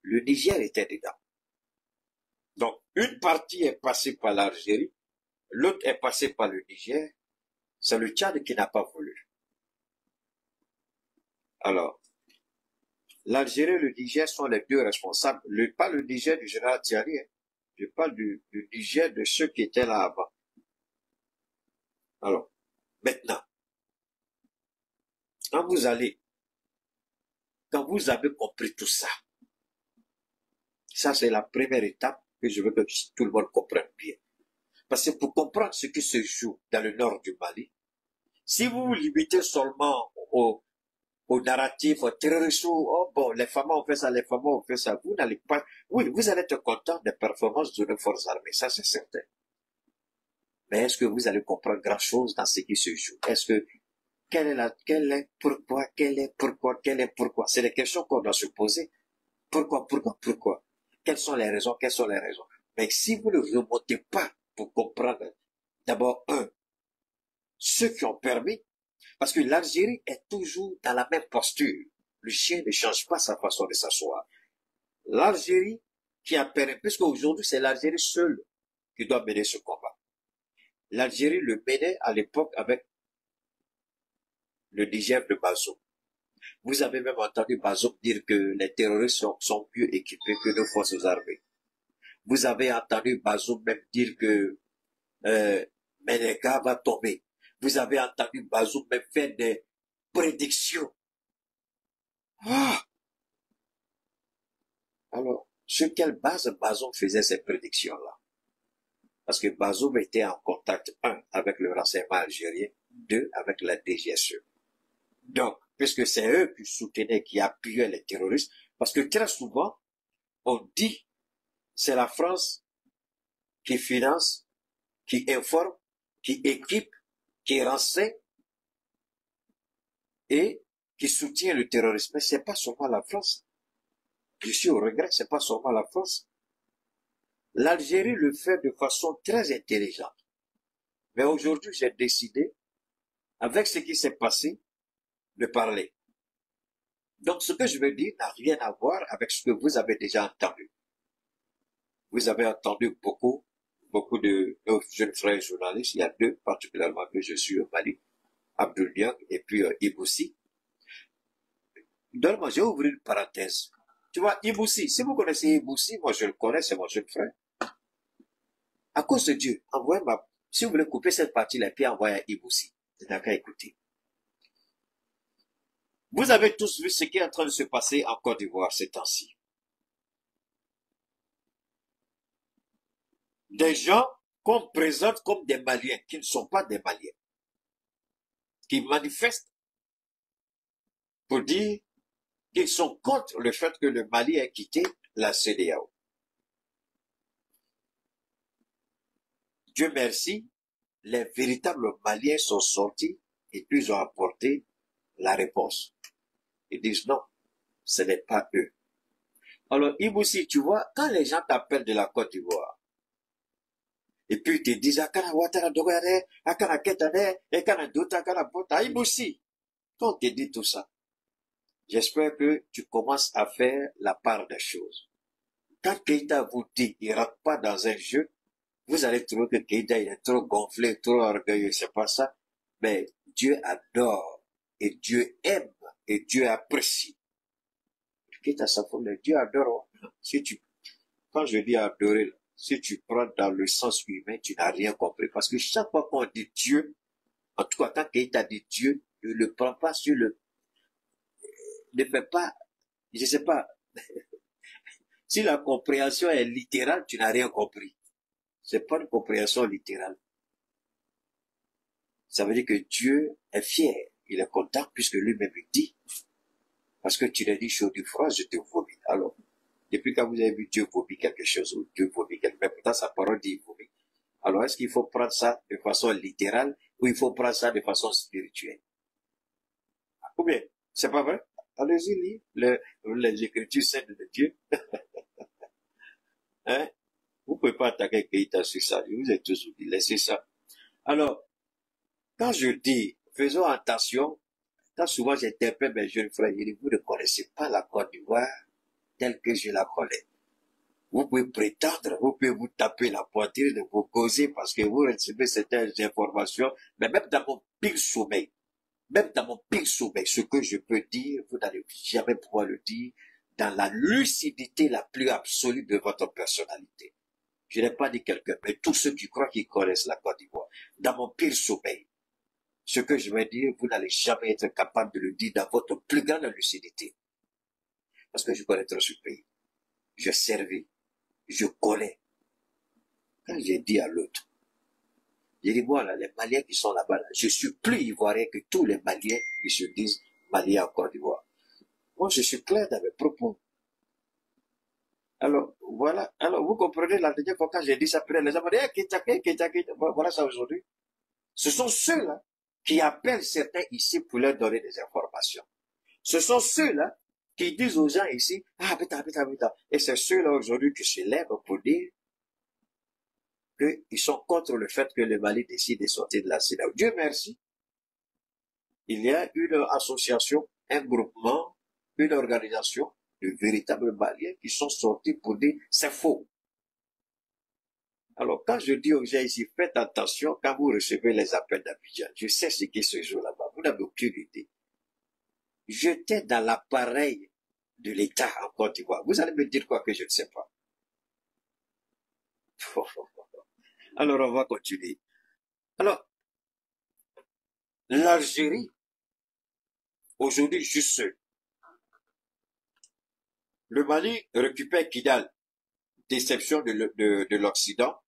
Le Niger était dedans. Donc, une partie est passée par l'Algérie, l'autre est passée par le Niger, c'est le Tchad qui n'a pas voulu. Alors, l'Algérie et le Niger sont les deux responsables. Pas le Niger du général Thierry, je parle du Niger de ceux qui étaient là avant. Alors, maintenant, quand vous avez compris tout ça, ça c'est la première étape que je veux que tout le monde comprenne bien. Parce que pour comprendre ce qui se joue dans le nord du Mali, si vous vous limitez seulement au narratif, au terrorisme, oh bon, les femmes ont fait ça, les femmes ont fait ça, vous n'allez pas, oui, vous allez être content des performances de nos forces armées, ça c'est certain. Mais est-ce que vous allez comprendre grand chose dans ce qui se joue? Est-ce que, quel est pourquoi? C'est des questions qu'on doit se poser. Pourquoi? Quelles sont les raisons? Mais si vous ne remontez pas pour comprendre, d'abord, ceux qui ont permis, parce que l'Algérie est toujours dans la même posture. Le chien ne change pas sa façon de s'asseoir. L'Algérie qui a permis, puisque aujourd'hui c'est l'Algérie seule qui doit mener ce combat. L'Algérie le menait à l'époque avec le Niger de Bazoum. Vous avez même entendu Bazoum dire que les terroristes sont mieux équipés que nos forces armées. Vous avez entendu Bazoum même dire que Meneka va tomber. Vous avez entendu Bazoum même faire des prédictions. Alors, sur quelle base Bazoum faisait ces prédictions-là? Parce que Bazoum était en contact, 1, avec le renseignement algérien, 2, avec la DGSE. Donc, puisque c'est eux qui soutenaient, qui appuyaient les terroristes, parce que très souvent, on dit, c'est la France qui finance, qui informe, qui équipe, qui renseigne et qui soutient le terrorisme. Mais c'est pas seulement la France. Je suis au regret, c'est pas seulement la France. L'Algérie le fait de façon très intelligente. Mais aujourd'hui, j'ai décidé, avec ce qui s'est passé, de parler. Donc, ce que je veux dire n'a rien à voir avec ce que vous avez déjà entendu. Vous avez entendu beaucoup de nos jeunes frères journalistes. Il y a 2 particulièrement que je suis au Mali, Abdoul Niang et puis Iboussi. Donne-moi, j'ai ouvert une parenthèse. Tu vois, Iboussi, si vous connaissez Iboussi, moi je le connais, c'est mon jeune frère. cause de Dieu, envoyez si vous voulez couper cette partie-là, puis envoyez à Iboussi. C'est d'accord, écoutez. Vous avez tous vu ce qui est en train de se passer en Côte d'Ivoire ces temps-ci. Des gens qu'on présente comme des Maliens, qui ne sont pas des Maliens, qui manifestent pour dire qu'ils sont contre le fait que le Mali ait quitté la CEDEAO. Dieu merci, les véritables Maliens sont sortis et puis ils ont apporté la réponse. Ils disent non, ce n'est pas eux. Alors, Iboussi, tu vois, quand les gens t'appellent de la Côte d'Ivoire, et puis ils te disent, Akana Watara Dogare, Akana Ketane, Akana Dota, Akana Bota, Iboussi, quand on te dit tout ça, j'espère que tu commences à faire la part des choses. Quand Keïta vous dit, il ne rentre pas dans un jeu, vous allez trouver que Keïta il est trop gonflé, trop orgueilleux, c'est pas ça. Mais Dieu adore, et Dieu aime, et Dieu apprécie. Keïta, ça faut le Dieu adore. Si tu, quand je dis adorer, si tu prends dans le sens humain, tu n'as rien compris. Parce que chaque fois qu'on dit Dieu, en tout cas, quand Keïta dit Dieu, ne le prend pas sur le, ne fait pas, je sais pas, si la compréhension est littérale, tu n'as rien compris. C'est pas une compréhension littérale. Ça veut dire que Dieu est fier. Il est content puisque lui-même dit. Parce que tu l'as dit chaud du froid, je te vomis. Alors, depuis quand vous avez vu Dieu vomir quelque chose, ou Dieu vomit quelque chose, mais pourtant sa parole dit vomit. Alors, est-ce qu'il faut prendre ça de façon littérale ou il faut prendre ça de façon spirituelle? Ou bien, c'est pas vrai? Allez-y, lire les écritures saintes de Dieu. Hein? Vous pouvez pas attaquer Keïta sur ça. Vous êtes tous oubliés. Laissez ça. Alors, quand je dis, faisons attention, quand souvent j'interpelle mes jeunes frères, je dis, vous ne connaissez pas la Côte d'Ivoire telle que je la connais. Vous pouvez prétendre, vous pouvez vous taper la poitrine de vous causer parce que vous recevez certaines informations, mais même dans mon pire sommeil, ce que je peux dire, vous n'allez jamais pouvoir le dire dans la lucidité la plus absolue de votre personnalité. Je n'ai pas dit quelqu'un, mais tous ceux qui croient qu'ils connaissent la Côte d'Ivoire, dans mon pire sommeil, ce que je vais dire, vous n'allez jamais être capable de le dire dans votre plus grande lucidité. Parce que je connais trop ce pays. Je servis. Je connais. Quand j'ai dit à l'autre, j'ai dit, voilà, les Maliens qui sont là-bas, là, je suis plus ivoirien que tous les Maliens qui se disent Maliens en Côte d'Ivoire. Moi, je suis clair dans mes propos. Alors, voilà. Alors, vous comprenez, la dernière fois quand j'ai dit ça, les gens m'ont dit, voilà ça aujourd'hui. Ce sont ceux-là qui appellent certains ici pour leur donner des informations. Ce sont ceux-là qui disent aux gens ici, ah, putain. Et c'est ceux-là aujourd'hui qui se lèvent pour dire qu'ils sont contre le fait que le Mali décide de sortir de la CEDEAO. Dieu merci. Il y a une association, un groupement, une organisation de véritables Maliens qui sont sortis pour dire c'est faux. Alors, quand je dis aux gens ici, faites attention quand vous recevez les appels d'Abidjan. Je sais ce qui se joue là-bas. Vous n'avez aucune idée. J'étais dans l'appareil de l'État en Côte d'Ivoire. Vous allez me dire quoi que je ne sais pas. Alors, on va continuer. Alors, l'Algérie, aujourd'hui, juste seul. Le Mali récupère Kidal. Déception de l'Occident,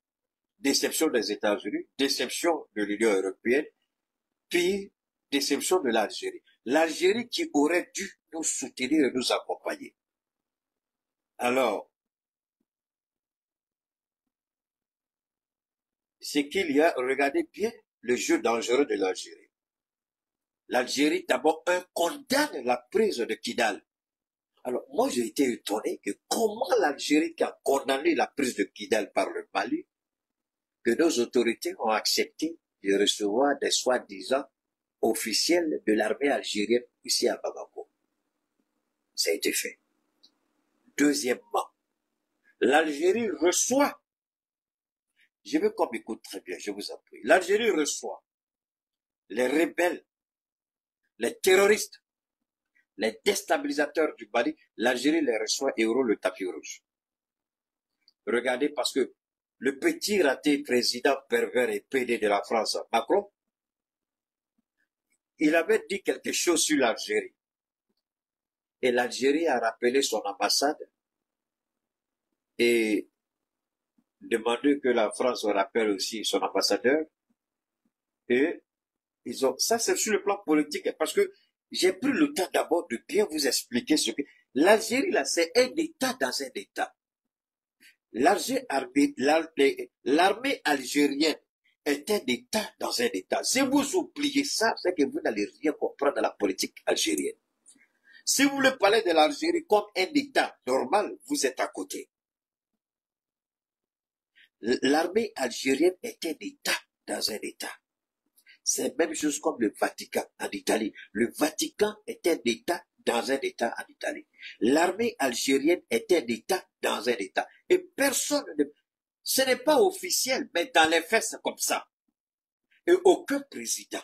déception des États-Unis, déception de l'Union européenne, puis déception de l'Algérie. L'Algérie qui aurait dû nous soutenir et nous accompagner. Alors, c'est qu'il y a, regardez bien le jeu dangereux de l'Algérie. L'Algérie, d'abord, condamne la prise de Kidal. Alors, moi, j'ai été étonné que comment l'Algérie qui a condamné la prise de Kidal par le Mali, que nos autorités ont accepté de recevoir des soi-disant officiels de l'armée algérienne ici à Bamako. Ça a été fait. Deuxièmement, l'Algérie reçoit, je veux qu'on m'écoute très bien, je vous en prie, l'Algérie reçoit les rebelles, les terroristes, les déstabilisateurs du Mali, l'Algérie les reçoit et roule le tapis rouge. Regardez, parce que le petit raté président pervers et PD de la France, Macron, il avait dit quelque chose sur l'Algérie. Et l'Algérie a rappelé son ambassade et demandé que la France rappelle aussi son ambassadeur. Et ils ont, ça c'est sur le plan politique, parce que j'ai pris le temps d'abord de bien vous expliquer ce que l'Algérie là, c'est un État dans un État. L'armée algérienne est un État dans un État. Si vous oubliez ça, c'est que vous n'allez rien comprendre de la politique algérienne. Si vous voulez parler de l'Algérie comme un État normal, vous êtes à côté. L'armée algérienne est un État dans un État. C'est la même chose comme le Vatican en Italie. Le Vatican est un État dans un État en Italie. L'armée algérienne est un État dans un État. Et personne ne... Ce n'est pas officiel, mais dans les faits, c'est comme ça. Et aucun président,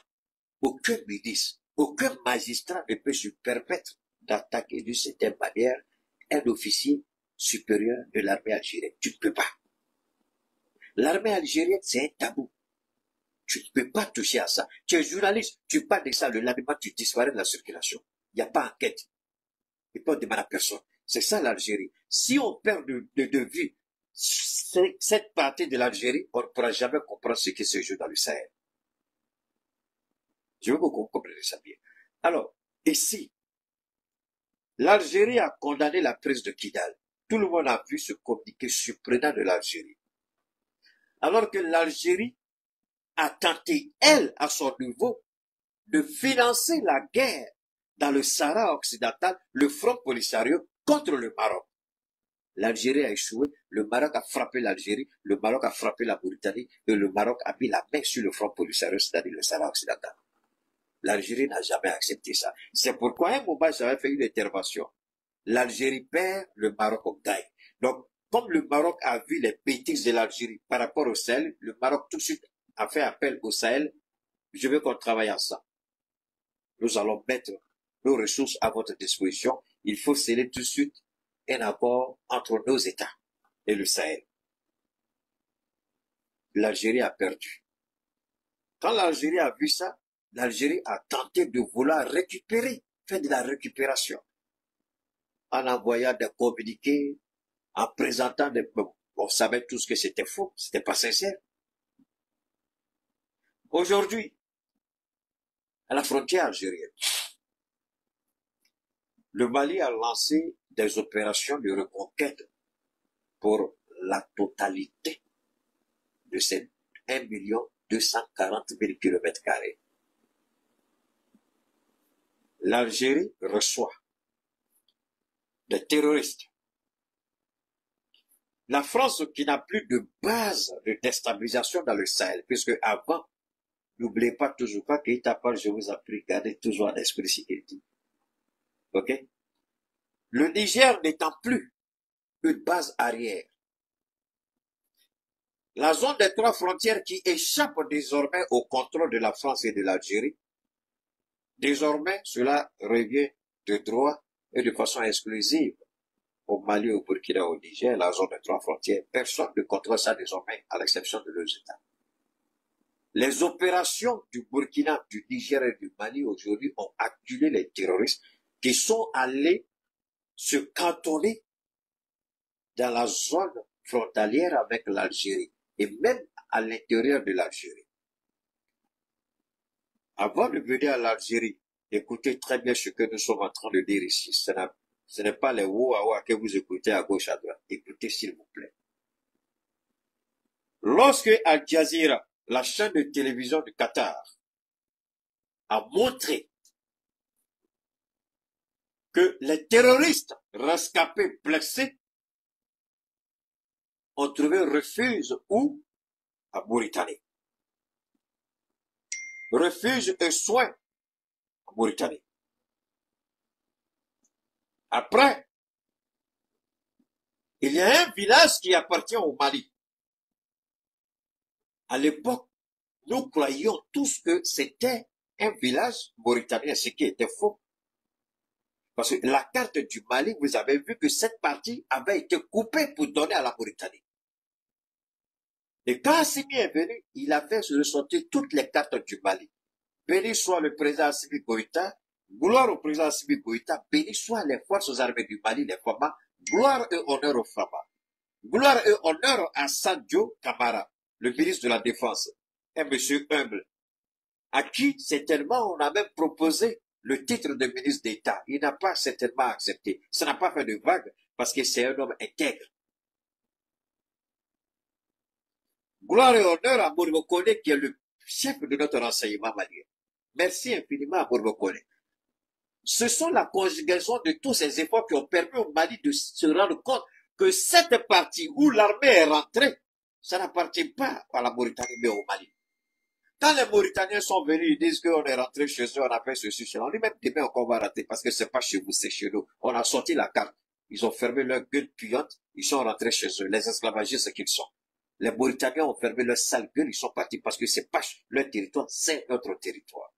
aucun ministre, aucun magistrat ne peut se permettre d'attaquer d'une certaine manière un officier supérieur de l'armée algérienne. Tu ne peux pas. L'armée algérienne, c'est un tabou. Tu ne peux pas toucher à ça. Tu es journaliste, tu parles de ça, le lendemain, tu disparais de la circulation. Il n'y a pas d'enquête. Il ne peut demander à personne. C'est ça l'Algérie. Si on perd de vue cette partie de l'Algérie, on ne pourra jamais comprendre ce qui se joue dans le Sahel. Je veux que vous compreniez ça bien. Alors, ici, l'Algérie a condamné la prise de Kidal. Tout le monde a vu ce communiqué surprenant de l'Algérie. Alors que l'Algérie a tenté, elle, à son niveau, de financer la guerre dans le Sahara occidental, le Front Polisario contre le Maroc. L'Algérie a échoué, le Maroc a frappé l'Algérie, le Maroc a frappé la Mauritanie, et le Maroc a mis la main sur le Front Polisario, c'est-à-dire le Sahara occidental. L'Algérie n'a jamais accepté ça. C'est pourquoi à un moment, j'avais fait une intervention. L'Algérie perd, le Maroc gagne. Donc, comme le Maroc a vu les bêtises de l'Algérie par rapport au Sahel, le Maroc tout de suite a fait appel au Sahel. Je veux qu'on travaille ensemble. Nous allons mettre nos ressources à votre disposition. Il faut sceller tout de suite un accord entre nos États et le Sahel. L'Algérie a perdu. Quand l'Algérie a vu ça, l'Algérie a tenté de vouloir récupérer, faire de la récupération, en envoyant des communiqués, en présentant des... On savait tous que c'était faux, c'était pas sincère. Aujourd'hui, à la frontière algérienne, le Mali a lancé des opérations de reconquête pour la totalité de ces 1 240 000 km². L'Algérie reçoit des terroristes. La France qui n'a plus de base de déstabilisation dans le Sahel, puisque avant, n'oubliez pas toujours pas qu'il t'appelle, je vous ai appris, gardez toujours en esprit ce qu'il dit. Ok? Le Niger n'étant plus une base arrière. La zone des 3 frontières qui échappe désormais au contrôle de la France et de l'Algérie, désormais, cela revient de droit et de façon exclusive au Mali, au Burkina, au Niger, la zone des 3 frontières. Personne ne contrôle ça désormais, à l'exception de leurs États. Les opérations du Burkina, du Niger et du Mali aujourd'hui ont acculé les terroristes qui sont allés se cantonner dans la zone frontalière avec l'Algérie et même à l'intérieur de l'Algérie. Avant de venir à l'Algérie, écoutez très bien ce que nous sommes en train de dire ici. Ce n'est pas les ouah que vous écoutez à gauche, à droite. Écoutez s'il vous plaît. Lorsque Al Jazeera, la chaîne de télévision du Qatar, a montré que les terroristes rescapés blessés ont trouvé refuge où? À Mauritanie. Refuge et soins en Mauritanie. Après, il y a un village qui appartient au Mali. À l'époque, nous croyions tous que c'était un village mauritanien, ce qui était faux. Parce que la carte du Mali, vous avez vu que cette partie avait été coupée pour donner à la Mauritanie. Et quand Assimi est venu, il a fait ressortir toutes les cartes du Mali. Béni soit le président Assimi Goïta, gloire au président Assimi Goïta, béni soit les forces armées du Mali, les FAMA, gloire et honneur aux FAMA. Gloire et honneur à Sadio Kamara, le ministre de la Défense, un monsieur humble, à qui certainement on a même proposé le titre de ministre d'État. Il n'a pas certainement accepté. Ça n'a pas fait de vague parce que c'est un homme intègre. Gloire et honneur à Moribo Kone qui est le chef de notre renseignement malien. Merci infiniment à Moribo Kone. Ce sont la conjugaison de tous ces efforts qui ont permis au Mali de se rendre compte que cette partie où l'armée est rentrée, ça n'appartient pas à la Mauritanie mais au Mali. Quand les Mauritaniens sont venus, ils disent qu'on est rentré chez eux, on a fait ceci, cela. On dit même demain on va rater parce que c'est pas chez vous, c'est chez nous. On a sorti la carte. Ils ont fermé leur gueule puante, ils sont rentrés chez eux. Les esclavagistes qu'ils sont. Les Mauritaniens ont fermé leur sale gueule, ils sont partis parce que c'est pas leur territoire, c'est notre territoire.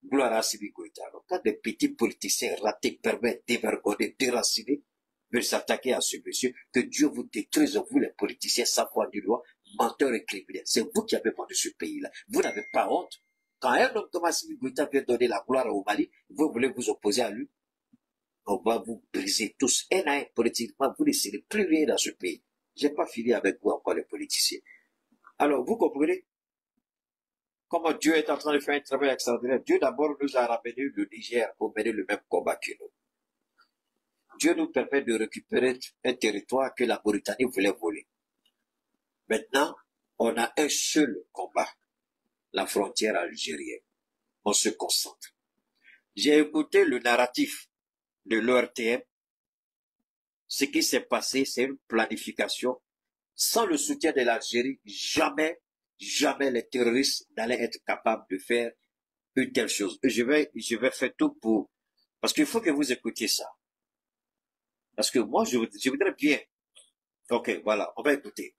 Gloire à Assimi Goïta. Quand des petits politiciens ratés permettent dévergonner, déracinés, veulent s'attaquer à ce monsieur, que Dieu vous détruise, vous les politiciens, sans foi du loi, menteurs et criminels. C'est vous qui avez vendu ce pays-là. Vous n'avez pas honte. Quand un homme comme Assimi Goïta vient donner la gloire au Mali, vous voulez vous opposer à lui. On va vous briser tous. Un à un, politiquement, vous ne serez plus rien dans ce pays. J'ai pas fini avec vous encore les politiciens. Alors, vous comprenez comment Dieu est en train de faire un travail extraordinaire. Dieu d'abord nous a ramené le Niger pour mener le même combat que nous. Dieu nous permet de récupérer un territoire que la Mauritanie voulait voler. Maintenant, on a un seul combat, la frontière algérienne. On se concentre. J'ai écouté le narratif de l'ORTM. Ce qui s'est passé, c'est une planification. Sans le soutien de l'Algérie, jamais les terroristes n'allaient être capables de faire une telle chose. Et je vais faire tout pour, parce qu'il faut que vous écoutiez ça. Parce que moi, je voudrais bien. Ok, voilà, on va écouter.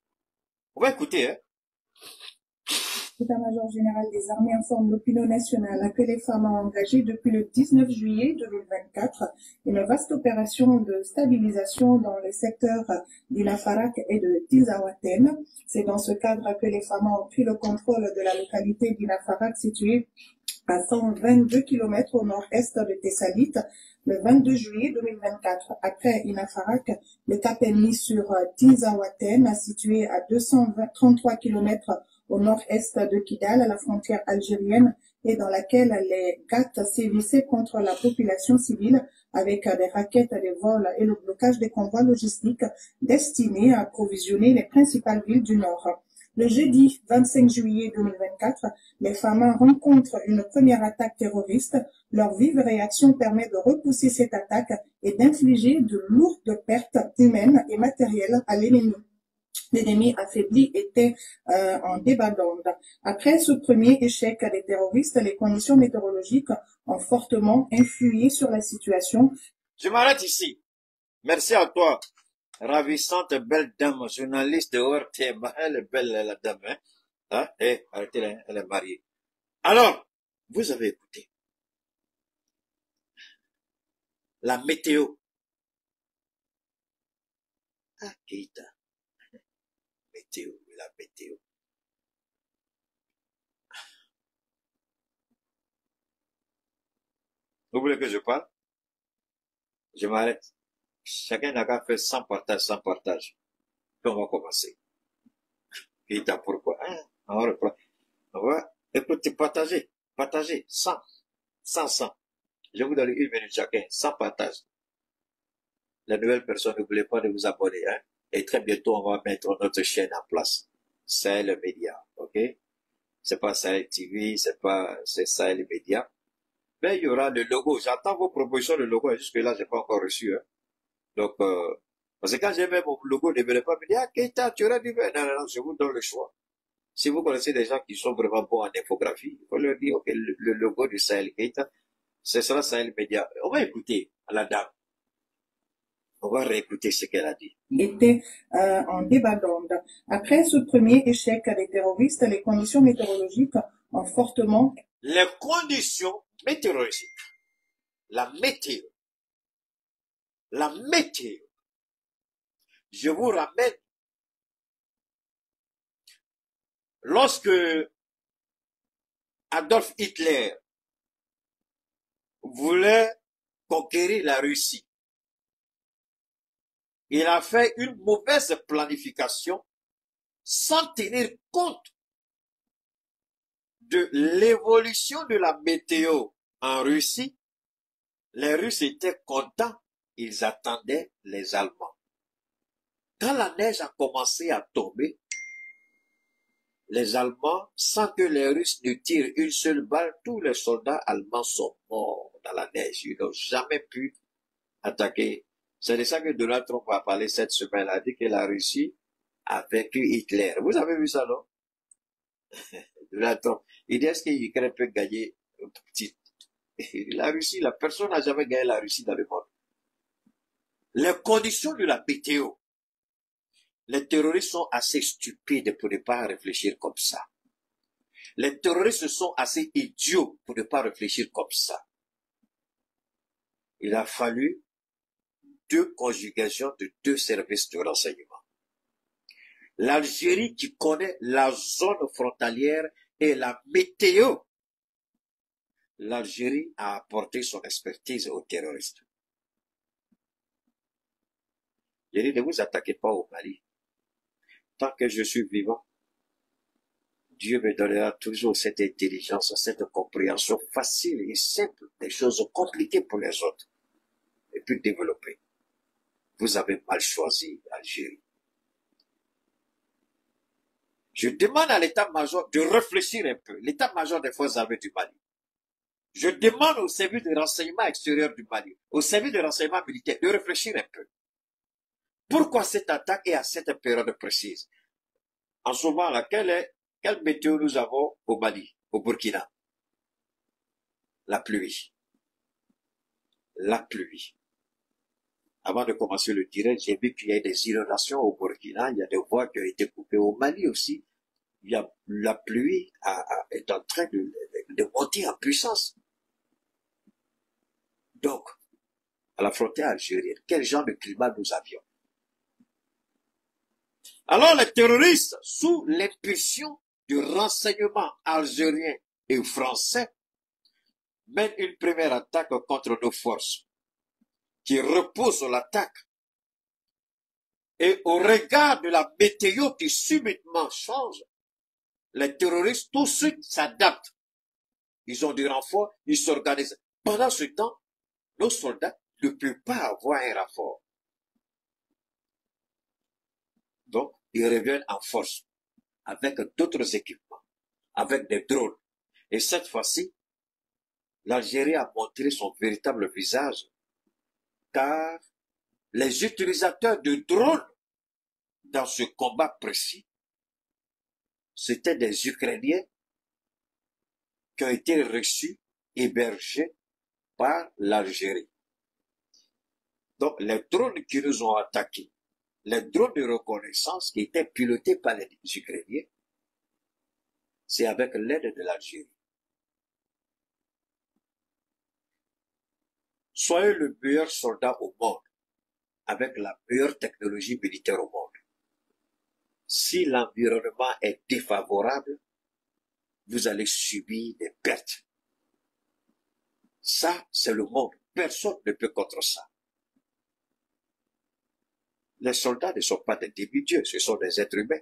On va écouter, hein. L'état-major général des armées informe l'opinion nationale que les femmes ont engagé depuis le 19 juillet 2024 une vaste opération de stabilisation dans les secteurs d'Inafarak et de Tizawaten. C'est dans ce cadre que les femmes ont pris le contrôle de la localité d'Inafarak située à 122 km au nord-est de Tessalit le 22 juillet 2024. Après Inafarak, le cap est mis sur Tizawaten, situé à 233 km au nord-est de Kidal, à la frontière algérienne, et dans laquelle les GAT sévissaient contre la population civile avec des raquettes, des vols et le blocage des convois logistiques destinés à approvisionner les principales villes du Nord. Le jeudi 25 juillet 2024, les FAMA rencontrent une première attaque terroriste. Leur vive réaction permet de repousser cette attaque et d'infliger de lourdes pertes humaines et matérielles à l'ennemi. L'ennemi affaibli était en débandade. Après ce premier échec des terroristes, les conditions météorologiques ont fortement influé sur la situation. Je m'arrête ici. Merci à toi, ravissante belle dame, journaliste de ORTM. Elle est belle, la dame, hein. Hein? Arrêtez-la, elle est mariée. Alors, vous avez écouté. La météo. Ah, Keita. Météo, la météo. Vous voulez que je parle? Je m'arrête. Chacun n'a qu'à faire sans partage. Puis on va commencer. Keita, pourquoi? Hein? On va reprendre. Écoutez, partagez, sans. Je vous donne 1 minute chacun, sans partage. Les nouvelles personnes, n'oubliez pas de vous abonner, hein. Et très bientôt, on va mettre notre chaîne en place. C'est le média, ok? C'est pas Sahel TV, c'est Sahel Média. Mais il y aura le logo. J'attends vos propositions de logo. Jusque-là, j'ai pas encore reçu, hein. Donc, parce que quand j'ai même mon logo, ne venez pas me dire, ah, Keita, tu aurais dû faire. Non, je vous donne le choix. Si vous connaissez des gens qui sont vraiment bons en infographie, il faut leur dire, ok, le logo du Sahel Keita, ce sera Sahel Média. On va écouter à la dame. On va réécouter ce qu'elle a dit. Était en débandade. Après ce premier échec des terroristes, les conditions météorologiques ont fortement... Les conditions météorologiques. La météo. Je vous ramène lorsque Adolf Hitler voulait conquérir la Russie, il a fait une mauvaise planification sans tenir compte de l'évolution de la météo en Russie. Les Russes étaient contents, ils attendaient les Allemands. Quand la neige a commencé à tomber, les Allemands, sans que les Russes ne tirent une seule balle, tous les soldats allemands sont morts dans la neige. Ils n'ont jamais pu attaquer. C'est de ça que Donald Trump a parlé cette semaine. Il a dit que la Russie a vaincu Hitler. Vous avez vu ça, non? Donald Trump. Il dit, est-ce que l'Ukraine peut gagner un petit... La Russie, la personne n'a jamais gagné la Russie dans le monde. Les conditions de la météo. Les terroristes sont assez stupides pour ne pas réfléchir comme ça. Les terroristes sont assez idiots pour ne pas réfléchir comme ça. Il a fallu 2 conjugations de 2 services de renseignement. L'Algérie qui connaît la zone frontalière et la météo. L'Algérie a apporté son expertise aux terroristes. Je dis, ne vous attaquez pas au Mali. Tant que je suis vivant, Dieu me donnera toujours cette intelligence, cette compréhension facile et simple des choses compliquées pour les autres. Et puis développer. Vous avez mal choisi l'Algérie. Je demande à l'état-major de réfléchir un peu. L'état-major des forces armées du Mali. Je demande au service de renseignement extérieur du Mali, au service de renseignement militaire, de réfléchir un peu. Pourquoi cette attaque est à cette période précise? En ce moment-là, quelle météo nous avons au Mali, au Burkina? La pluie. La pluie. Avant de commencer le direct, j'ai vu qu'il y a des inondations au Burkina, il y a des voies qui ont été coupées au Mali aussi. Il y a, la pluie est en train de monter en puissance. Donc, à la frontière algérienne, quel genre de climat nous avions? Alors les terroristes, sous l'impulsion du renseignement algérien et français, mènent une première attaque contre nos forces, qui repose sur l'attaque. Et au regard de la météo qui subitement change, les terroristes tout de suite s'adaptent. Ils ont du renfort, ils s'organisent. Pendant ce temps, nos soldats ne peuvent pas avoir un renfort. Donc, ils reviennent en force, avec d'autres équipements, avec des drones. Et cette fois-ci, l'Algérie a montré son véritable visage, car les utilisateurs de drones dans ce combat précis, c'étaient des Ukrainiens qui ont été reçus, hébergés par l'Algérie. Donc, les drones qui nous ont attaqués, les drones de reconnaissance qui étaient pilotés par les Ukrainiens, c'est avec l'aide de l'Algérie. Soyez le meilleur soldat au monde, avec la meilleure technologie militaire au monde. Si l'environnement est défavorable, vous allez subir des pertes. Ça, c'est le monde. Personne ne peut contre ça. Les soldats ne sont pas des demi-dieux, ce sont des êtres humains.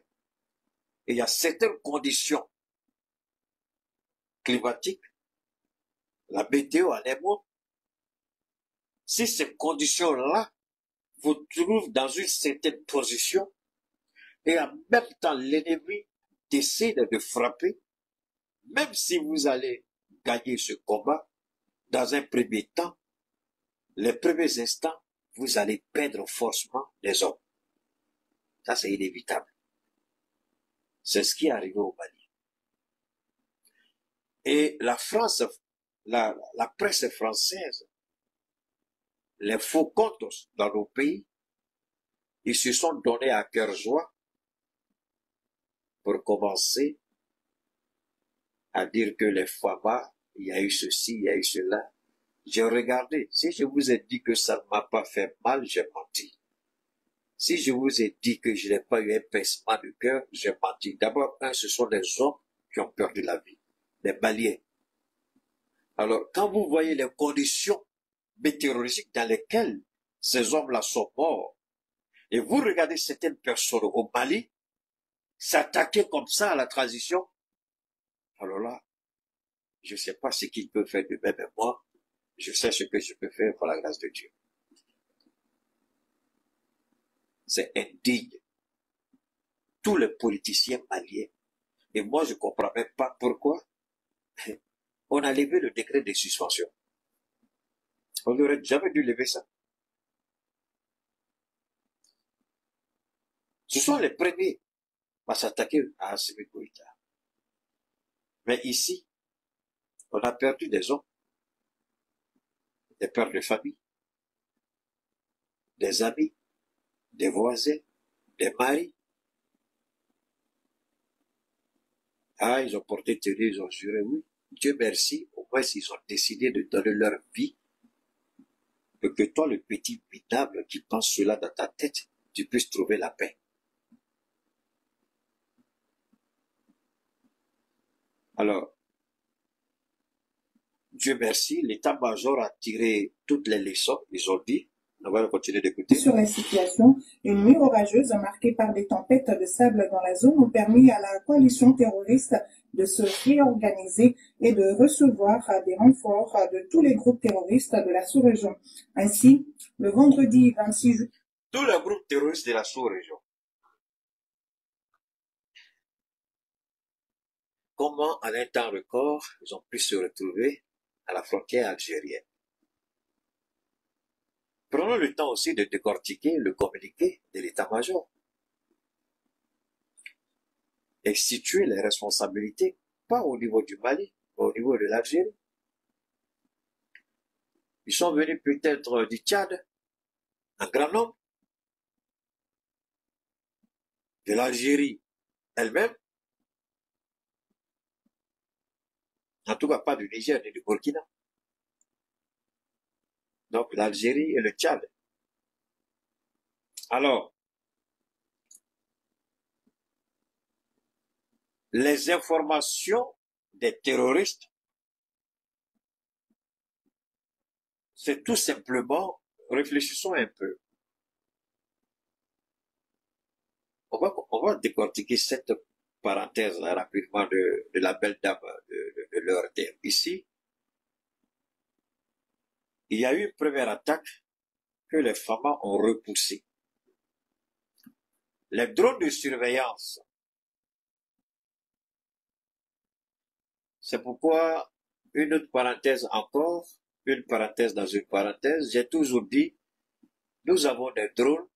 Et il y a certaines conditions climatiques, la météo en un mot. Si ces conditions-là vous trouvent dans une certaine position, et en même temps l'ennemi décide de frapper, même si vous allez gagner ce combat, dans un premier temps, les premiers instants, vous allez perdre forcément les hommes. Ça, c'est inévitable. C'est ce qui est arrivé au Mali. Et la France, la presse française, les faux comptes dans nos pays, ils se sont donnés à cœur joie pour commencer à dire que les FAMA, il y a eu ceci, il y a eu cela. J'ai regardé. Si je vous ai dit que ça ne m'a pas fait mal, j'ai menti. Si je vous ai dit que je n'ai pas eu un pincement de cœur, j'ai menti. D'abord, ce sont des hommes qui ont perdu la vie, des Maliens. Alors, quand vous voyez les conditions météorologiques dans lesquelles ces hommes-là sont morts, et vous regardez certaines personnes au Mali s'attaquer comme ça à la transition, alors là, je ne sais pas ce qu'ils peuvent faire de même, mais moi, je sais ce que je peux faire par la grâce de Dieu. C'est indigne. Tous les politiciens maliens, et moi je ne comprends même pas pourquoi, on a levé le décret de suspension. On n'aurait jamais dû lever ça. Ce sont les premiers à s'attaquer à Assimi Goïta. Mais ici, on a perdu des hommes, des pères de famille, des amis, des voisins, des maris. Ah, ils ont porté tenue, ils ont juré, oui. Dieu merci, au moins ils ont décidé de donner leur vie. Pour que toi, le petit minable qui pense cela dans ta tête, tu puisses trouver la paix. Alors, Dieu merci, l'état-major a tiré toutes les leçons, ils ont dit. On va continuer d'écouter. Sur la situation, une nuit orageuse marquée par des tempêtes de sable dans la zone ont permis à la coalition terroriste de se réorganiser et de recevoir des renforts de tous les groupes terroristes de la sous-région. Ainsi, le vendredi 26 juillet, tous les groupes terroristes de la sous-région. Comment, en un temps record, ils ont pu se retrouver à la frontière algérienne. Prenons le temps aussi de décortiquer le communiqué de l'état-major et situer les responsabilités, pas au niveau du Mali, mais au niveau de l'Algérie. Ils sont venus peut-être du Tchad, un grand nombre, de l'Algérie elle-même, en tout cas pas du Niger ni du Burkina. Donc l'Algérie et le Tchad. Alors, les informations des terroristes, c'est tout simplement, réfléchissons un peu. On va décortiquer cette parenthèse là, rapidement de la belle dame de leur terre. Ici, il y a eu une première attaque que les FAMA ont repoussée. Les drones de surveillance. C'est pourquoi, une autre parenthèse encore, une parenthèse dans une parenthèse, j'ai toujours dit, nous avons des drones,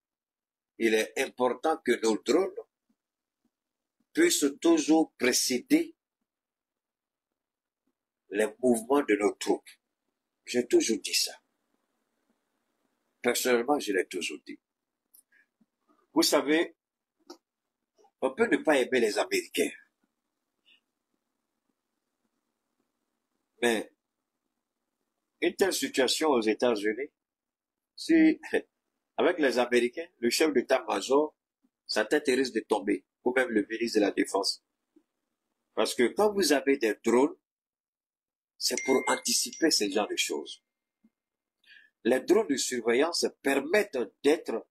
il est important que nos drones puissent toujours précéder les mouvements de nos troupes. J'ai toujours dit ça. Personnellement, je l'ai toujours dit. Vous savez, on peut ne pas aimer les Américains. Mais une telle situation aux États-Unis, si, avec les Américains, le chef d'état-major, sa tête risque de tomber, ou même le ministre de la Défense. Parce que quand vous avez des drones, c'est pour anticiper ce genre de choses. Les drones de surveillance permettent d'être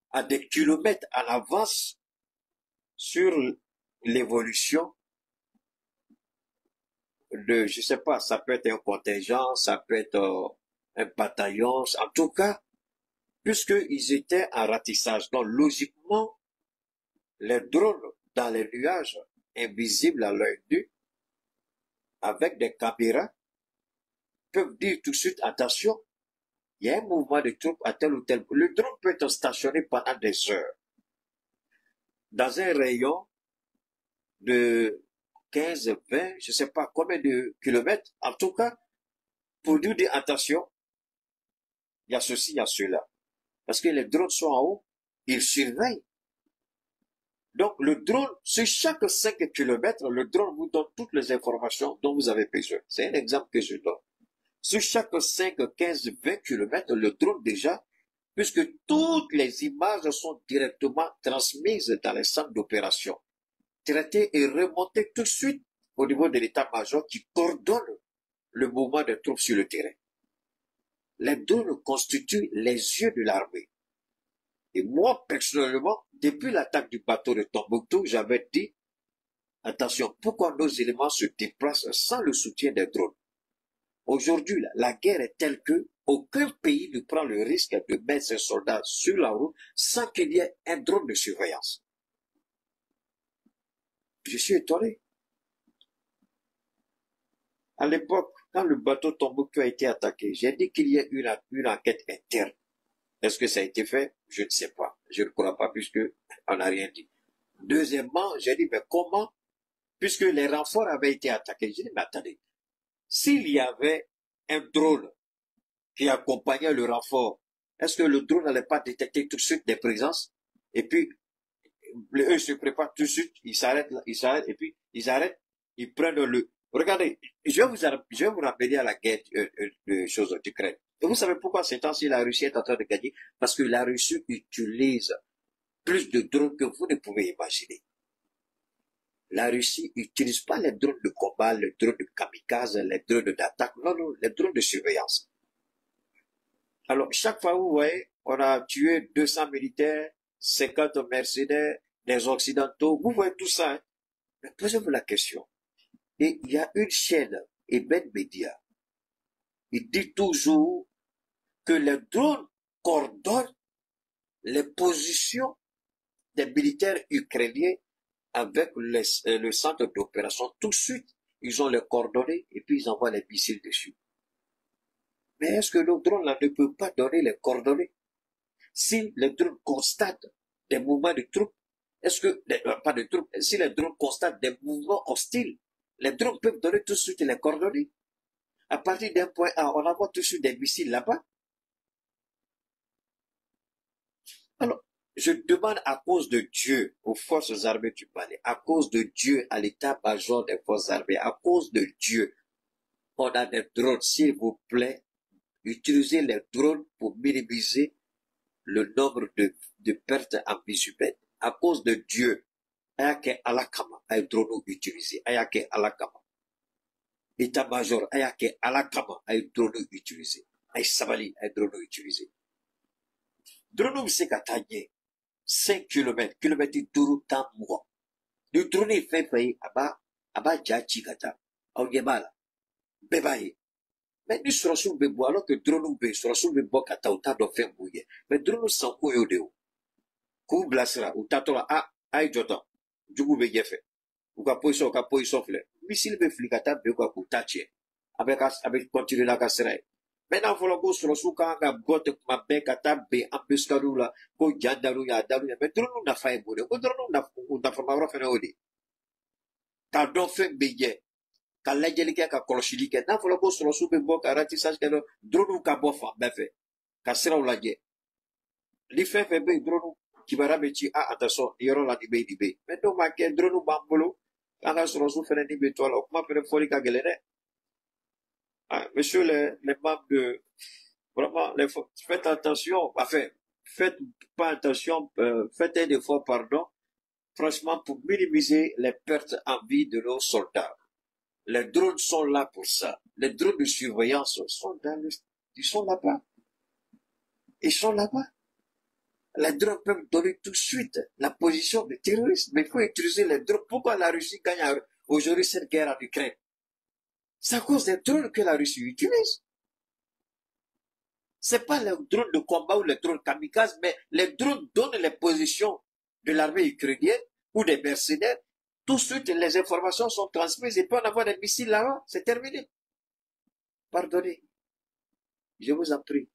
à des kilomètres en avance sur l'évolution de, je sais pas, ça peut être un contingent, ça peut être un bataillon, en tout cas, puisqu'ils étaient en ratissage. Donc, logiquement, les drones dans les nuages, invisibles à l'œil nu, avec des caméras, peuvent dire tout de suite, attention, il y a un mouvement de troupes à tel ou tel. Le drone peut être stationné pendant des heures. Dans un rayon de 15, 20, je ne sais pas combien de kilomètres, en tout cas, pour nous dire, attention, il y a ceci, il y a cela. Parce que les drones sont en haut, ils surveillent. Donc, le drone, sur chaque 5 kilomètres, le drone vous donne toutes les informations dont vous avez besoin. C'est un exemple que je donne. Sur chaque 5, 15, 20 kilomètres, le drone déjà puisque toutes les images sont directement transmises dans les centres d'opération, traitées et remontées tout de suite au niveau de l'état-major qui coordonne le mouvement des troupes sur le terrain. Les drones constituent les yeux de l'armée. Et moi, personnellement, depuis l'attaque du bateau de Tombouctou, j'avais dit, attention, pourquoi nos éléments se déplacent sans le soutien des drones? Aujourd'hui, la guerre est telle que aucun pays ne prend le risque de mettre ses soldats sur la route sans qu'il y ait un drone de surveillance. Je suis étonné. À l'époque, quand le bateau Tombouctou a été attaqué, j'ai dit qu'il y ait une enquête interne. Est-ce que ça a été fait? Je ne sais pas. Je ne crois pas puisque on n'a rien dit. Deuxièmement, j'ai dit, mais comment? Puisque les renforts avaient été attaqués. J'ai dit, mais attendez, s'il y avait un drone qui accompagnait le renfort, est-ce que le drone n'allait pas détecter tout de suite des présences? Et puis, eux se préparent tout de suite, ils s'arrêtent, et puis ils arrêtent, ils prennent le... Regardez, je vais vous ramener à la guerre de choses d'Ukraine. Et vous savez pourquoi ces temps-ci la Russie est en train de gagner? Parce que la Russie utilise plus de drones que vous ne pouvez imaginer. La Russie n'utilise pas les drones de combat, les drones de kamikaze, les drones d'attaque, non, non, les drones de surveillance. Alors, chaque fois, vous voyez, on a tué 200 militaires, 50 mercenaires, des occidentaux, vous voyez tout ça. Hein? Mais posez-vous la question. Et il y a une chaîne, Eben Media, il dit toujours que les drones coordonnent les positions des militaires ukrainiens avec le centre d'opération. Tout de suite, ils ont les coordonnées et puis ils envoient les missiles dessus. Mais est-ce que le drone là ne peut pas donner les coordonnées? Si les drones constatent des mouvements de troupes, est-ce que, pas de troupes, si les drones constatent des mouvements hostiles, les drones peuvent donner tout de suite les coordonnées. À partir d'un point A, on envoie tout de suite des missiles là-bas. Alors, je demande à cause de Dieu aux forces armées du Mali, à cause de Dieu à l'état-major des forces armées, à cause de Dieu, on a des drones, s'il vous plaît, utilisez les drones pour minimiser le nombre de pertes en vie humaine. À cause de Dieu, ayake alakama, ay drone utilisé, ayake alakama. État-major, ayake alakama, ay drone utilisé, ay sabali, ay drone utilisé. Drone c'est katanye, 5 km, kilomètre duru tan mois. Le drone fait faillir, aba jachi kata, au yebala, bebaye. Mais nous serons sous le bois, alors que drone be, sera sous le bois kata, ou ta do fait mouiller. Mais drone sans koyo de ou. Kou blasera, ou tatola, ay jota, jugu be yefe. Ou ka position fle. Missile be flikata, be kwa koutache. Avec continuer la cassera. Maintenant, faut le sur le souka, nga botte, ma be kata, be, ambuscadou la, ko jandaru ya, daru ya. Mais drone n'a pas éboué. Ko drone n'a pas mavra fene odi. Ka do fe beye. Ka lejeli ke, ka koloshili ke. N'a faut le sur le soupe bo, ka ratissage ke, drone ka bofa, befe. Ka sera ou la je. Li fe be, drone kibara mechi, attention, yoro la dibe dibe. Mais donc, ma ke, drone bambolo, anga sur le soupe fene dibe toala, ou kuma fene foli ka gelene. Monsieur les membres de, vraiment, faites attention, enfin, faites pas attention, faites un effort, pardon, franchement, pour minimiser les pertes en vie de nos soldats. Les drones sont là pour ça. Les drones de surveillance sont ils sont là-bas. Ils sont là-bas. Les drones peuvent donner tout de suite la position des terroristes, mais il faut utiliser les drones. Pourquoi la Russie gagne aujourd'hui cette guerre en Ukraine? C'est à cause des drones que la Russie utilise. C'est pas les drones de combat ou les drones kamikazes, mais les drones donnent les positions de l'armée ukrainienne ou des mercenaires. Tout de suite, les informations sont transmises et peut en avoir des missiles là-bas. C'est terminé. Pardonnez. Je vous en prie.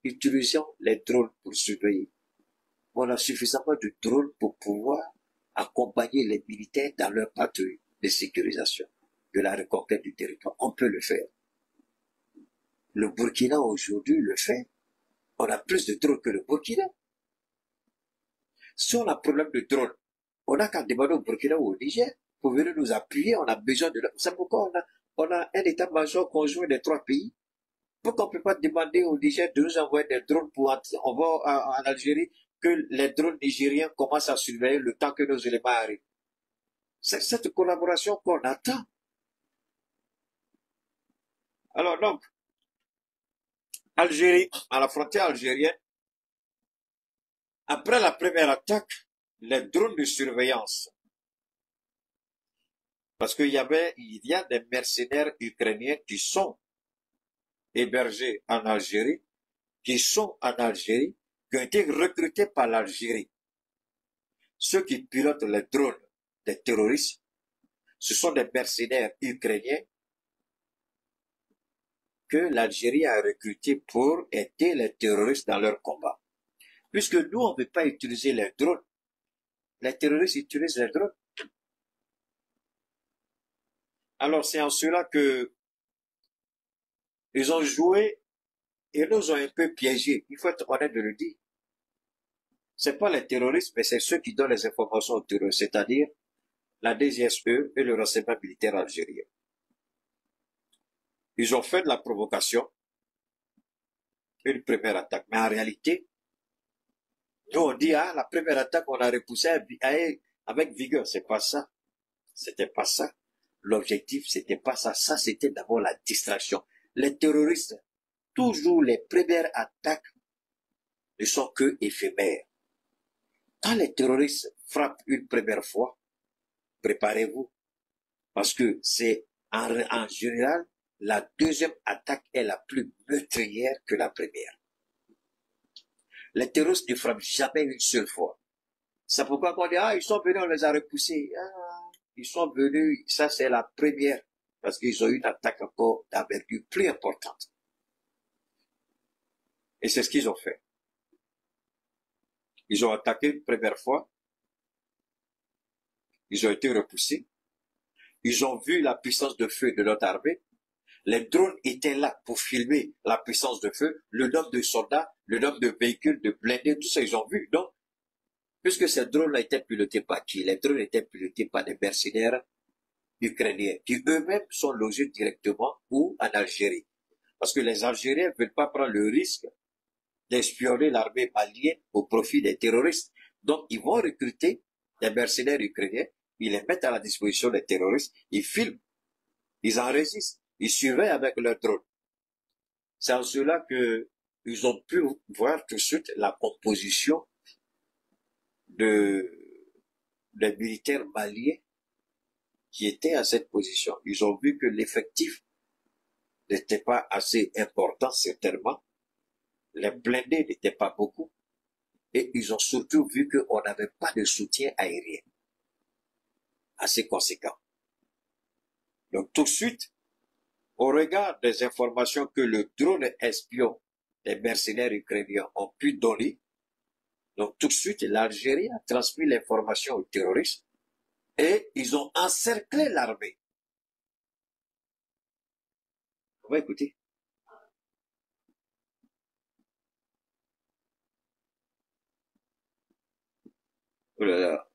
Utilisons les drones pour surveiller. On a suffisamment de drones pour pouvoir accompagner les militaires dans leur patrouille de sécurisation de la reconquête du territoire. On peut le faire. Le Burkina aujourd'hui le fait. On a plus de drones que le Burkina. Si on a un problème de drones, on n'a qu'à demander au Burkina ou au Niger pour venir nous appuyer. On a besoin de... C'est pourquoi on a un état-major conjoint des 3 pays Pourquoi on ne peut pas demander au Niger de nous envoyer des drones pour entrer? On va en Algérie, que les drones nigériens commencent à surveiller le temps que nos éléments arrivent. C'est cette collaboration qu'on attend. Alors donc, Algérie, à la frontière algérienne, après la première attaque, les drones de surveillance, parce qu'il y a des mercenaires ukrainiens qui sont hébergés en Algérie, qui sont en Algérie, qui ont été recrutés par l'Algérie. Ceux qui pilotent les drones des terroristes, ce sont des mercenaires ukrainiens que l'Algérie a recrutés pour aider les terroristes dans leur combat. Puisque nous, on ne veut pas utiliser les drones. Les terroristes utilisent les drones. Alors c'est en cela que ils ont joué et nous ont un peu piégés. Il faut être honnête de le dire. C'est pas les terroristes, mais c'est ceux qui donnent les informations aux terroristes, c'est-à-dire la DGSE et le renseignement militaire algérien. Ils ont fait de la provocation, une première attaque. Mais en réalité, nous on dit, ah, la première attaque, on a repoussé avec vigueur. C'est pas ça. C'était pas ça. L'objectif, c'était pas ça. Ça, c'était d'abord la distraction. Les terroristes, toujours les premières attaques ne sont que éphémères. Quand les terroristes frappent une première fois, préparez-vous. Parce que c'est en général, la deuxième attaque est la plus meurtrière que la première. Les terroristes ne frappent jamais une seule fois. C'est pourquoi on dit, ah, ils sont venus, on les a repoussés. Ah, ils sont venus, ça c'est la première. Parce qu'ils ont eu une attaque encore d'envergure plus importante. Et c'est ce qu'ils ont fait. Ils ont attaqué une première fois. Ils ont été repoussés. Ils ont vu la puissance de feu de notre armée. Les drones étaient là pour filmer la puissance de feu, le nombre de soldats, le nombre de véhicules, de blindés, tout ça, ils ont vu. Donc, puisque ces drones-là étaient pilotés par qui? Les drones étaient pilotés par des mercenaires ukrainiens, qui eux-mêmes sont logés directement ou en Algérie. Parce que les Algériens ne veulent pas prendre le risque d'espionner l'armée malienne au profit des terroristes. Donc, ils vont recruter des mercenaires ukrainiens, ils les mettent à la disposition des terroristes, ils filment, ils enregistrent, ils surveillent avec leurs drones. C'est en cela que ils ont pu voir tout de suite la composition des militaires maliens qui étaient à cette position. Ils ont vu que l'effectif n'était pas assez important, certainement. Les blindés n'étaient pas beaucoup. Et ils ont surtout vu qu'on n'avait pas de soutien aérien assez conséquent. Donc tout de suite, au regard des informations que le drone espion des mercenaires ukrainiens ont pu donner, donc tout de suite, l'Algérie a transmis l'information aux terroristes et ils ont encerclé l'armée. On va écouter. Oh là là.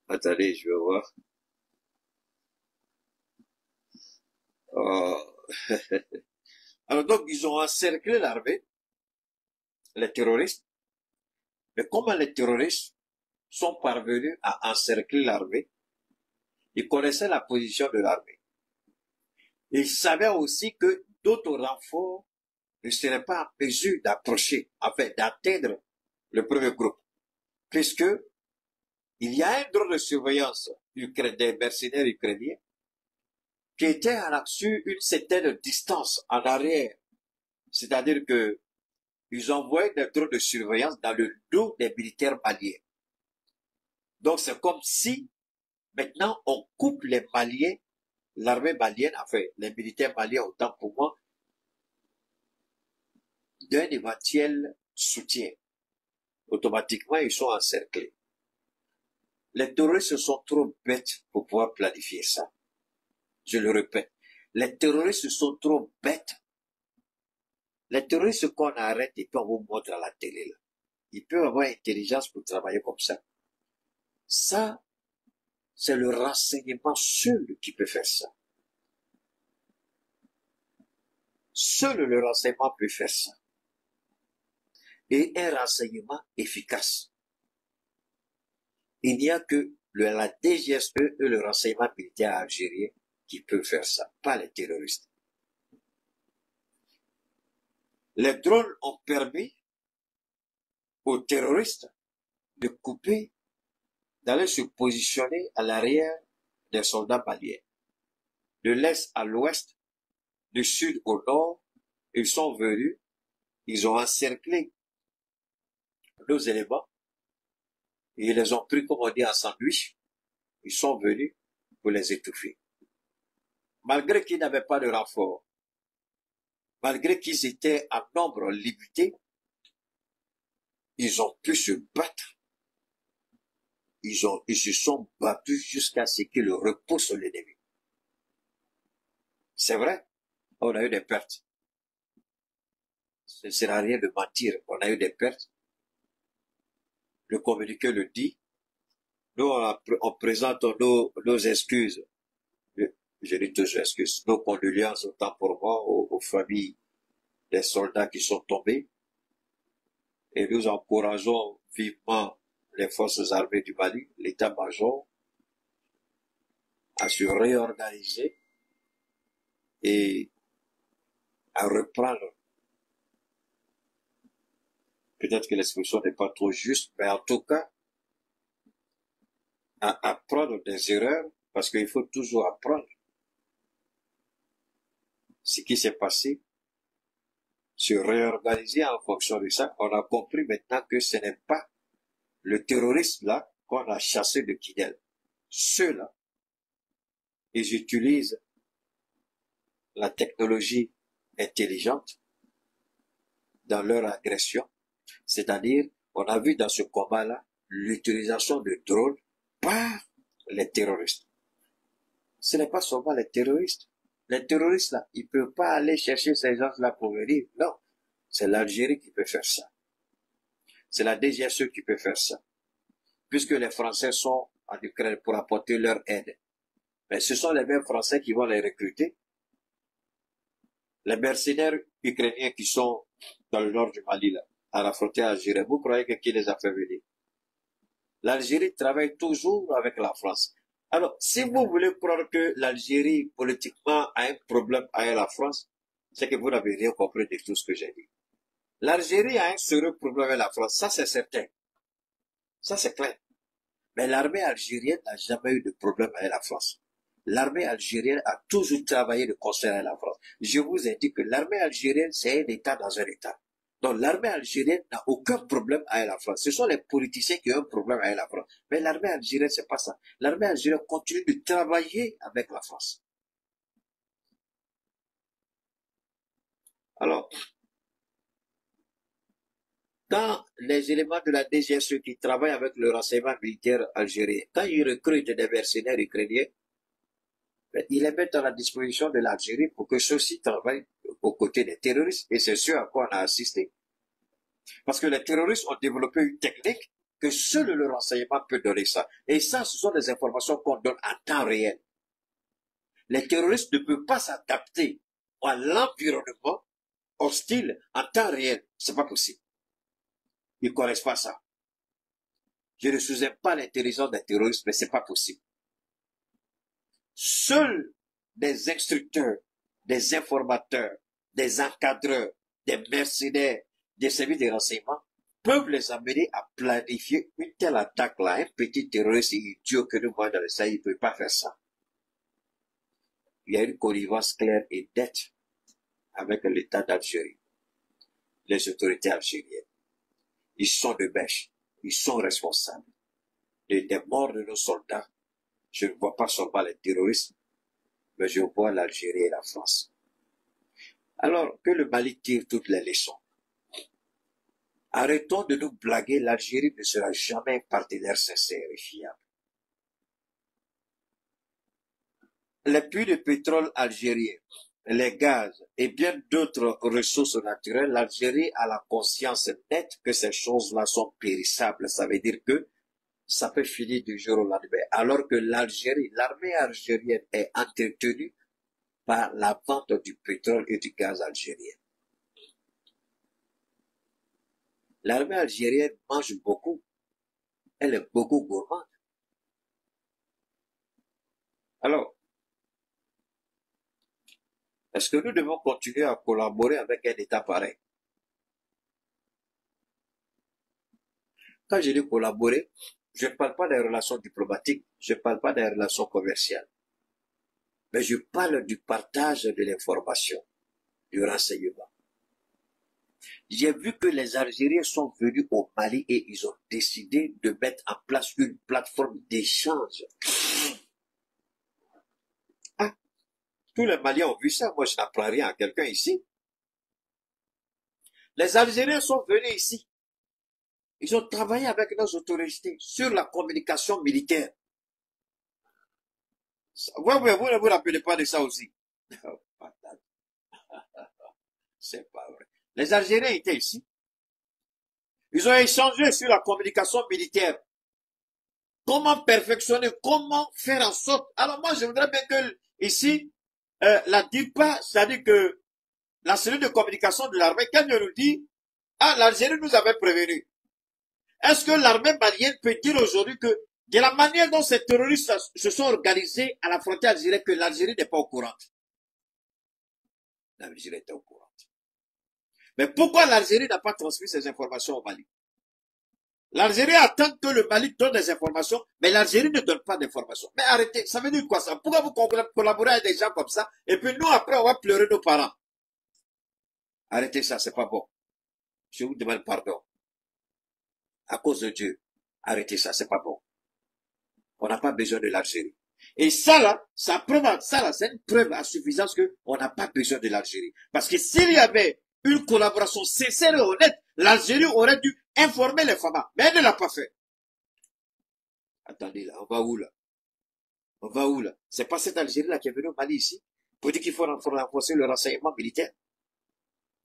Attendez, je vais voir. Oh. Alors donc, ils ont encerclé l'armée, les terroristes. Mais comment les terroristes sont parvenus à encercler l'armée? Ils connaissaient la position de l'armée. Ils savaient aussi que d'autres renforts ne seraient pas en mesure d'approcher, enfin d'atteindre le premier groupe. Puisque il y a un drone de surveillance des mercenaires ukrainiens qui était sur une certaine distance en arrière. C'est-à-dire que ils envoyaient des drones de surveillance dans le dos des militaires maliens. Donc c'est comme si maintenant on coupe les Maliens, l'armée malienne, enfin les militaires maliens autant pour moi, d'un éventuel soutien. Automatiquement ils sont encerclés. Les terroristes sont trop bêtes pour pouvoir planifier ça. Je le répète, les terroristes sont trop bêtes. Les terroristes qu'on arrête et qu'on vous montre à la télé, là, ils peuvent avoir intelligence pour travailler comme ça. Ça, c'est le renseignement seul qui peut faire ça. Seul le renseignement peut faire ça. Et un renseignement efficace. Il n'y a que la DGSE et le renseignement militaire algérien qui peuvent faire ça, pas les terroristes. Les drones ont permis aux terroristes de couper, d'aller se positionner à l'arrière des soldats maliens. De l'est à l'ouest, du sud au nord, ils sont venus, ils ont encerclé nos éléments, et ils les ont pris, comme on dit, en sandwich. Ils sont venus pour les étouffer. Malgré qu'ils n'avaient pas de renfort, malgré qu'ils étaient en nombre limité, ils ont pu se battre. Ils se sont battus jusqu'à ce qu'ils repoussent l'ennemi. C'est vrai, on a eu des pertes. Ce ne sert à rien de mentir, on a eu des pertes. Le communiqué le dit. Nous, on présente nos excuses. Je dis toujours excuses. Nos condoléances autant pour moi, aux familles des soldats qui sont tombés. Et nous encourageons vivement les forces armées du Mali, l'état-major, à se réorganiser et à reprendre. Peut-être que l'expression n'est pas trop juste, mais en tout cas, à apprendre des erreurs, parce qu'il faut toujours apprendre ce qui s'est passé, se réorganiser en fonction de ça. On a compris maintenant que ce n'est pas le terroriste là qu'on a chassé de Kidal. Ceux-là, ils utilisent la technologie intelligente dans leur agression. C'est-à-dire, on a vu dans ce combat-là l'utilisation de drones par les terroristes. Ce n'est pas seulement les terroristes. Les terroristes, là, ils ne peuvent pas aller chercher ces gens-là pour venir. Non, c'est l'Algérie qui peut faire ça. C'est la DGSE qui peut faire ça. Puisque les Français sont en Ukraine pour apporter leur aide. Mais ce sont les mêmes Français qui vont les recruter. Les mercenaires ukrainiens qui sont dans le nord du Mali, là, à la frontière algérienne, vous croyez que qui les a fait venir? L'Algérie travaille toujours avec la France. Alors, si vous voulez croire que l'Algérie, politiquement, a un problème avec la France, c'est que vous n'avez rien compris de tout ce que j'ai dit. L'Algérie a un sérieux problème avec la France, ça c'est certain. Ça c'est clair. Mais l'armée algérienne n'a jamais eu de problème avec la France. L'armée algérienne a toujours travaillé de concert avec la France. Je vous ai dit que l'armée algérienne, c'est un État dans un État. Donc l'armée algérienne n'a aucun problème avec la France. Ce sont les politiciens qui ont un problème avec la France. Mais l'armée algérienne, c'est pas ça. L'armée algérienne continue de travailler avec la France. Alors, quand les éléments de la DGSE qui travaillent avec le renseignement militaire algérien, quand ils recrutent des mercenaires ukrainiens, ils les mettent à la disposition de l'Algérie pour que ceux-ci travaillent aux côtés des terroristes. Et c'est ce à quoi on a assisté. Parce que les terroristes ont développé une technique que seul le renseignement peut donner ça. Et ça, ce sont des informations qu'on donne en temps réel. Les terroristes ne peuvent pas s'adapter à l'environnement hostile en temps réel. C'est pas possible. Ils ne connaissent pas ça. Je ne sous-aime pas l'intelligence des terroristes, mais c'est pas possible. Seuls des instructeurs, des informateurs, des encadreurs, des mercenaires, des services de renseignement peuvent les amener à planifier une telle attaque-là. Un petit terroriste idiot que nous voyons dans le Sahel, il ne peut pas faire ça. Il y a une connivence claire et nette avec l'État d'Algérie, les autorités algériennes. Ils sont de mèche, ils sont responsables. Des morts de nos soldats, je ne vois pas seulement les terroristes, mais je vois l'Algérie et la France. Alors que le Mali tire toutes les leçons. Arrêtons de nous blaguer, l'Algérie ne sera jamais un partenaire sincère et fiable. Les puits de pétrole algériens, les gaz et bien d'autres ressources naturelles, l'Algérie a la conscience nette que ces choses-là sont périssables. Ça veut dire que ça peut finir du jour au lendemain. Alors que l'Algérie, l'armée algérienne est entretenue par la vente du pétrole et du gaz algérien. L'armée algérienne mange beaucoup. Elle est beaucoup gourmande. Alors, est-ce que nous devons continuer à collaborer avec un État pareil? Quand je dis collaborer, je ne parle pas des relations diplomatiques, je ne parle pas des relations commerciales, mais je parle du partage de l'information, du renseignement. J'ai vu que les Algériens sont venus au Mali et ils ont décidé de mettre en place une plateforme d'échange. Ah, tous les Maliens ont vu ça, moi je n'apprends rien à quelqu'un ici. Les Algériens sont venus ici. Ils ont travaillé avec nos autorités sur la communication militaire. Vous ne vous rappelez pas de ça aussi? C'est pas vrai. Les Algériens étaient ici. Ils ont échangé sur la communication militaire. Comment perfectionner, comment faire en sorte. Alors moi, je voudrais bien que ici, la DIPA, c'est-à-dire que la cellule de communication de l'armée, quand elle nous dit, ah, l'Algérie nous avait prévenu. Est-ce que l'armée malienne peut dire aujourd'hui que, de la manière dont ces terroristes se sont organisés à la frontière algérienne, que l'Algérie n'est pas au courant? L'Algérie était au courant. Mais pourquoi l'Algérie n'a pas transmis ces informations au Mali? L'Algérie attend que le Mali donne des informations, mais l'Algérie ne donne pas d'informations. Mais arrêtez, ça veut dire quoi ça? Pourquoi vous collaborez avec des gens comme ça, et puis nous après on va pleurer nos parents? Arrêtez ça, c'est pas bon. Je vous demande pardon. À cause de Dieu, arrêtez ça, c'est pas bon. On n'a pas besoin de l'Algérie. Et ça là, c'est une preuve à suffisance qu'on n'a pas besoin de l'Algérie. Parce que s'il y avait une collaboration sincère et honnête, l'Algérie aurait dû informer les femmes. Mais elle ne l'a pas fait. Attendez là, on va où là? On va où là? C'est pas cette Algérie là qui est venue au Mali ici pour dire qu'il faut renforcer le renseignement militaire.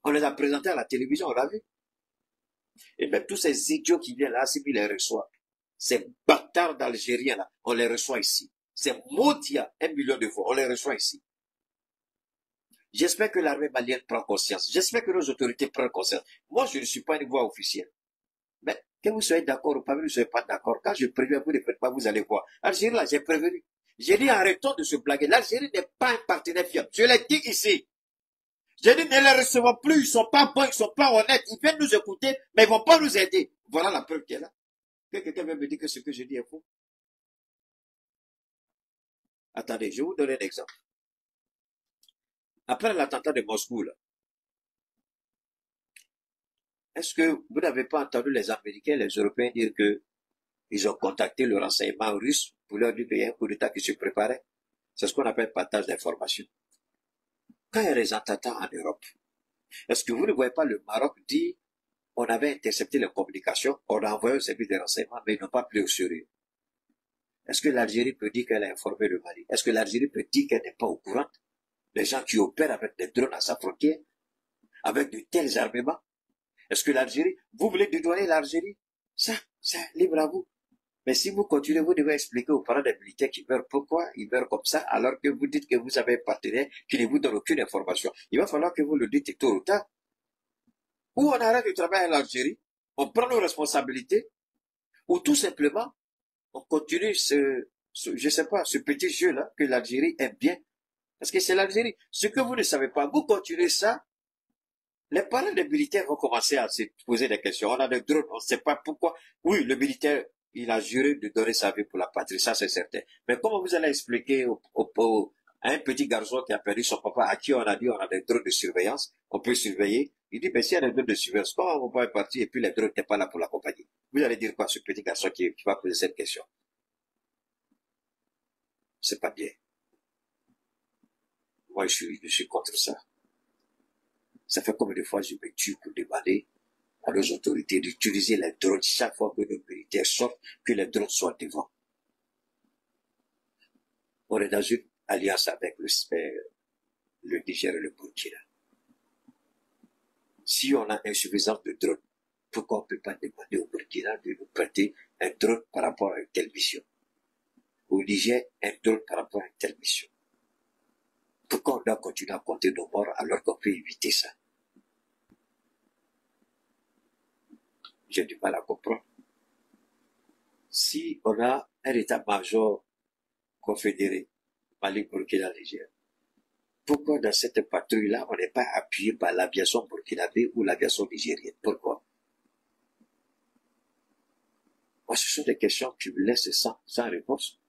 On les a présentés à la télévision, on l'a vu. Et même tous ces idiots qui viennent là, si ils les reçoivent. Ces bâtards d'Algériens là, on les reçoit ici. Ces maudits à 1 million de fois, on les reçoit ici. J'espère que l'armée malienne prend conscience. J'espère que nos autorités prennent conscience. Moi, je ne suis pas une voix officielle. Mais que vous soyez d'accord ou pas, vous ne soyez pas d'accord. Quand je préviens, vous ne faites pas, vous allez voir. Algérie, là, j'ai prévenu. J'ai dit, arrêtons de se blaguer. L'Algérie n'est pas un partenaire fiable. Je l'ai dit ici. J'ai dit, ne les recevons plus. Ils sont pas bons, ils sont pas honnêtes. Ils viennent nous écouter, mais ils vont pas nous aider. Voilà la preuve qui est là. Que quelqu'un veut me dire que ce que je dis est faux. Attendez, je vais vous donner un exemple. Après l'attentat de Moscou, là, est-ce que vous n'avez pas entendu les Américains, les Européens dire que ils ont contacté le renseignement russe pour leur dire qu'il y a un coup d'État qui se préparait? C'est ce qu'on appelle partage d'informations. Quand il y a des attentats en Europe, est-ce que vous ne voyez pas le Maroc dire on avait intercepté les communications, on a envoyé un service de renseignement, mais ils n'ont pas pris au sérieux? Est-ce que l'Algérie peut dire qu'elle a informé le Mali? Est-ce que l'Algérie peut dire qu'elle n'est pas au courant des gens qui opèrent avec des drones à sa frontière, avec de tels armements? Est-ce que l'Algérie, vous voulez dédouaner l'Algérie? Ça, c'est libre à vous. Mais si vous continuez, vous devez expliquer aux parents des militaires qui meurent pourquoi ils meurent comme ça, alors que vous dites que vous avez un partenaire qui ne vous donne aucune information. Il va falloir que vous le dites tôt ou tard. Ou on arrête de travailler à l'Algérie, on prend nos responsabilités, ou tout simplement, on continue je sais pas, ce petit jeu-là que l'Algérie aime bien. Parce que c'est l'Algérie. Ce que vous ne savez pas, vous continuez ça, les parents des militaires vont commencer à se poser des questions. On a des drones, on ne sait pas pourquoi. Oui, le militaire, il a juré de donner sa vie pour la patrie, ça c'est certain. Mais comment vous allez expliquer à un petit garçon qui a perdu son papa, à qui on a dit on a des drones de surveillance, on peut surveiller? Il dit, mais s'il y a des drones de surveillance, comment mon papa est parti et puis les drones n'étaient pas là pour l'accompagner? Vous allez dire quoi à ce petit garçon qui va poser cette question? C'est pas bien. Moi, je suis contre ça. Ça fait combien de fois je me tue pour demander à nos autorités d'utiliser les drones chaque fois que nos militaires sortent, que les drones soient devant. On est dans une alliance avec le Niger et le Burkina. Si on a insuffisance de drones, pourquoi on ne peut pas demander au Burkina de nous prêter un drone par rapport à une telle mission? Au Niger, un drone par rapport à une telle mission. Pourquoi on doit continuer à compter nos morts alors qu'on peut éviter ça? J'ai du mal à comprendre. Si on a un état-major confédéré, Mali, Burkina, Niger, pourquoi dans cette patrouille-là, on n'est pas appuyé par l'aviation burkinabé ou l'aviation nigérienne? Pourquoi? Moi, ce sont des questions qui me laissent sans réponse.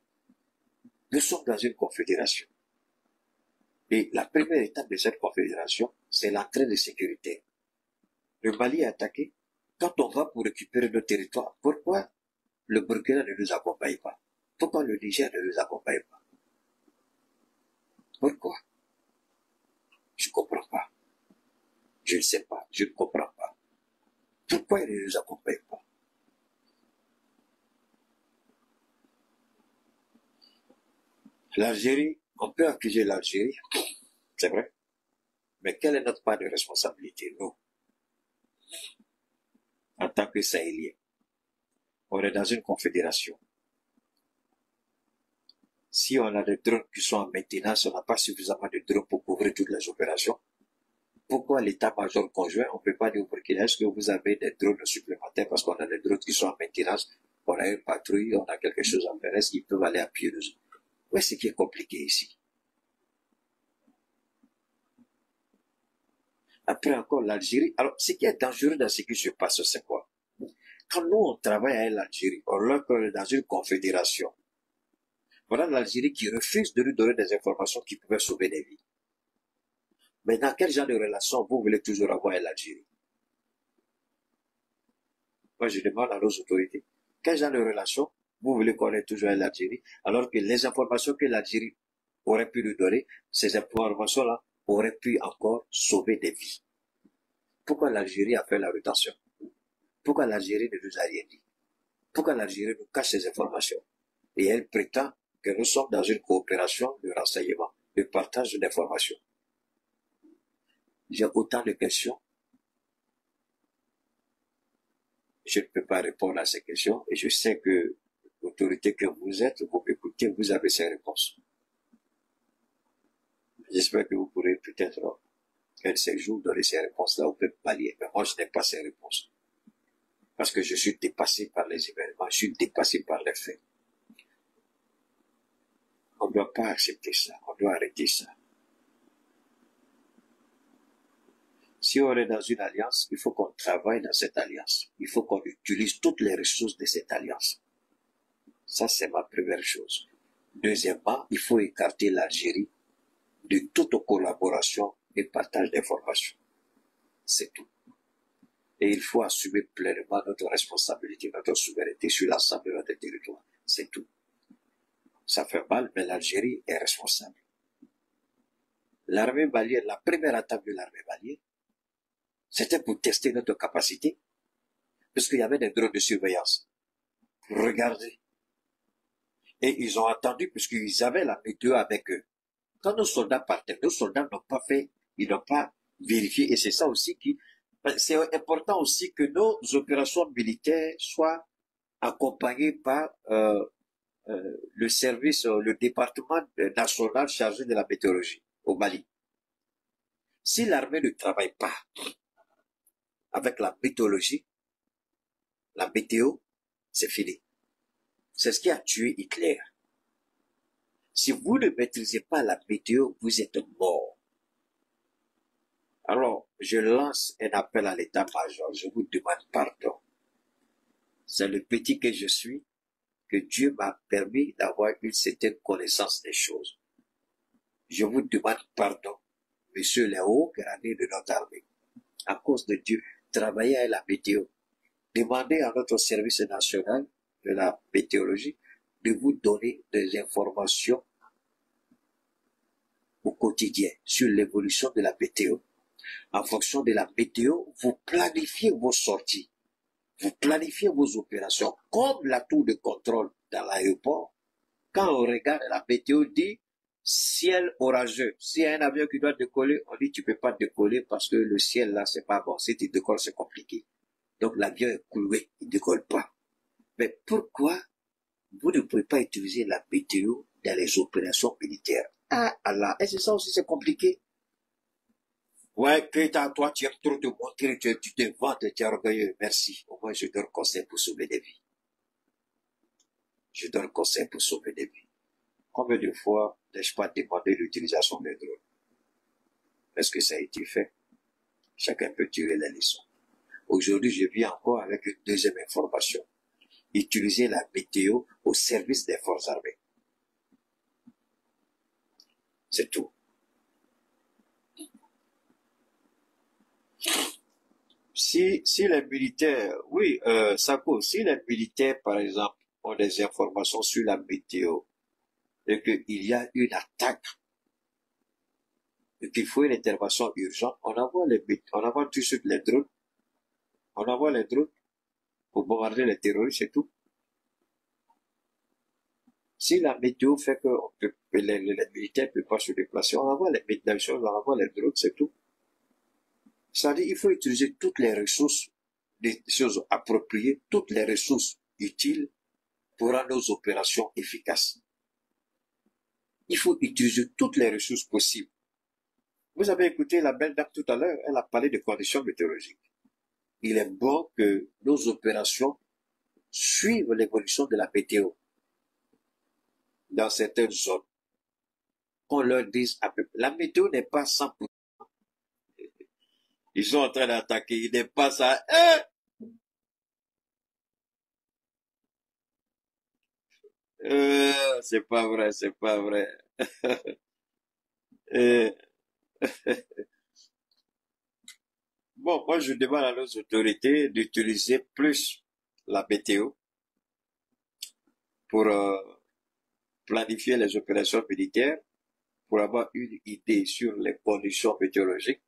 Nous sommes dans une confédération. Et la première étape de cette confédération, c'est l'entrée de sécurité. Le Mali est attaqué. Quand on va pour récupérer nos territoires, pourquoi le Burkina ne nous accompagne pas? Pourquoi le Niger ne nous accompagne pas? Pourquoi? Je ne comprends pas. Je ne sais pas. Je ne comprends pas. Pourquoi ils ne nous accompagnent pas? L'Algérie, on peut accuser l'Algérie, c'est vrai. Mais quelle est notre part de responsabilité, nous, en tant que Sahéliens? On est dans une confédération. Si on a des drones qui sont en maintenance, on n'a pas suffisamment de drones pour couvrir toutes les opérations. Pourquoi l'état-major conjoint, on ne peut pas dire au Burkina, est-ce que vous avez des drones supplémentaires parce qu'on a des drones qui sont en maintenance, on a une patrouille, on a quelque chose à faire, est-ce qu'ils peuvent aller appuyer nous? Où est-ce qui est compliqué ici? Après encore l'Algérie. Alors, ce qui est dangereux dans ce qui se passe, c'est quoi? Quand nous, on travaille avec l'Algérie, on leur est dans une confédération. Voilà l'Algérie qui refuse de nous donner des informations qui pouvaient sauver des vies. Mais dans quel genre de relation vous voulez toujours avoir avec l'Algérie? Moi, je demande à nos autorités, quel genre de relation vous voulez qu'on ait toujours avec l'Algérie, alors que les informations que l'Algérie aurait pu nous donner, ces informations-là auraient pu encore sauver des vies. Pourquoi l'Algérie a fait la rétention? Pourquoi l'Algérie ne nous a rien dit? Pourquoi l'Algérie nous cache ces informations? Et elle prétend que nous sommes dans une coopération de renseignement, de partage d'informations. J'ai autant de questions. Je ne peux pas répondre à ces questions et je sais que l'autorité que vous êtes, vous m'écoutez, vous avez ces réponses. J'espère que vous pourrez peut-être un de ces jours donner ces réponses-là au peuple malien. Mais moi, je n'ai pas ces réponses. Parce que je suis dépassé par les événements, je suis dépassé par les faits. On ne doit pas accepter ça, on doit arrêter ça. Si on est dans une alliance, il faut qu'on travaille dans cette alliance. Il faut qu'on utilise toutes les ressources de cette alliance. Ça, c'est ma première chose. Deuxièmement, il faut écarter l'Algérie de toute collaboration et partage d'informations. C'est tout. Et il faut assumer pleinement notre responsabilité, notre souveraineté sur l'ensemble de notre territoire. C'est tout. Ça fait mal, mais l'Algérie est responsable. L'armée malienne, la première attaque de l'armée malienne, c'était pour tester notre capacité, parce qu'il y avait des drones de surveillance. Regardez. Et ils ont attendu, puisqu'ils avaient la météo avec eux. Quand nos soldats partaient, nos soldats n'ont pas fait, ils n'ont pas vérifié, et c'est ça aussi c'est important aussi que nos opérations militaires soient accompagnées par le service, le département national chargé de la météorologie au Mali. Si l'armée ne travaille pas avec la météorologie, la météo, c'est fini. C'est ce qui a tué Hitler. Si vous ne maîtrisez pas la météo, vous êtes mort. Alors, je lance un appel à l'état-major. Je vous demande pardon. C'est le petit que je suis, que Dieu m'a permis d'avoir une certaine connaissance des choses. Je vous demande pardon, messieurs les hauts gradés de notre armée. À cause de Dieu, travaillez à la météo. Demandez à notre service national de la météorologie de vous donner des informations au quotidien sur l'évolution de la météo. En fonction de la météo, vous planifiez vos sorties, vous planifiez vos opérations, comme la tour de contrôle dans l'aéroport. Quand on regarde la météo dit ciel orageux. S'il y a un avion qui doit décoller, on dit tu peux pas décoller parce que le ciel là c'est pas bon. Si tu décolles c'est compliqué. Donc l'avion est cloué, il décolle pas. Mais pourquoi vous ne pouvez pas utiliser la météo dans les opérations militaires? Ah, Allah, et c'est ça aussi, c'est compliqué. Ouais, que toi, tu aimes trop te montrer, tu te vantes, tu es orgueilleux. Merci. Au moins, je donne conseil pour sauver des vies. Je donne conseil pour sauver des vies. Combien de fois n'ai-je pas demandé l'utilisation des drones? Est-ce que ça a été fait? Chacun peut tirer les leçons. Aujourd'hui, je vis encore avec une deuxième information. Utiliser la météo au service des forces armées. C'est tout. Si les militaires, oui, Sako, si les militaires, par exemple, ont des informations sur la météo et qu'il y a une attaque et qu'il faut une intervention urgente, on envoie tout de suite les drones, on envoie les drones pour bombarder les terroristes et tout. Si la météo fait que les militaires ne peuvent pas se déplacer, on envoie les météos, on envoie les drones, c'est tout. C'est-à-dire qu'il faut utiliser toutes les ressources, des choses appropriées, toutes les ressources utiles pour rendre nos opérations efficaces. Il faut utiliser toutes les ressources possibles. Vous avez écouté la belle dame tout à l'heure, elle a parlé de conditions météorologiques. Il est bon que nos opérations suivent l'évolution de la météo dans certaines zones. Qu'on leur dise à peu près. La météo n'est pas 100%. Ils sont en train d'attaquer, il n'est pas ça. C'est pas vrai, c'est pas vrai. Euh, bon, moi je demande à nos autorités d'utiliser plus la météo pour planifier les opérations militaires, pour avoir une idée sur les conditions météorologiques,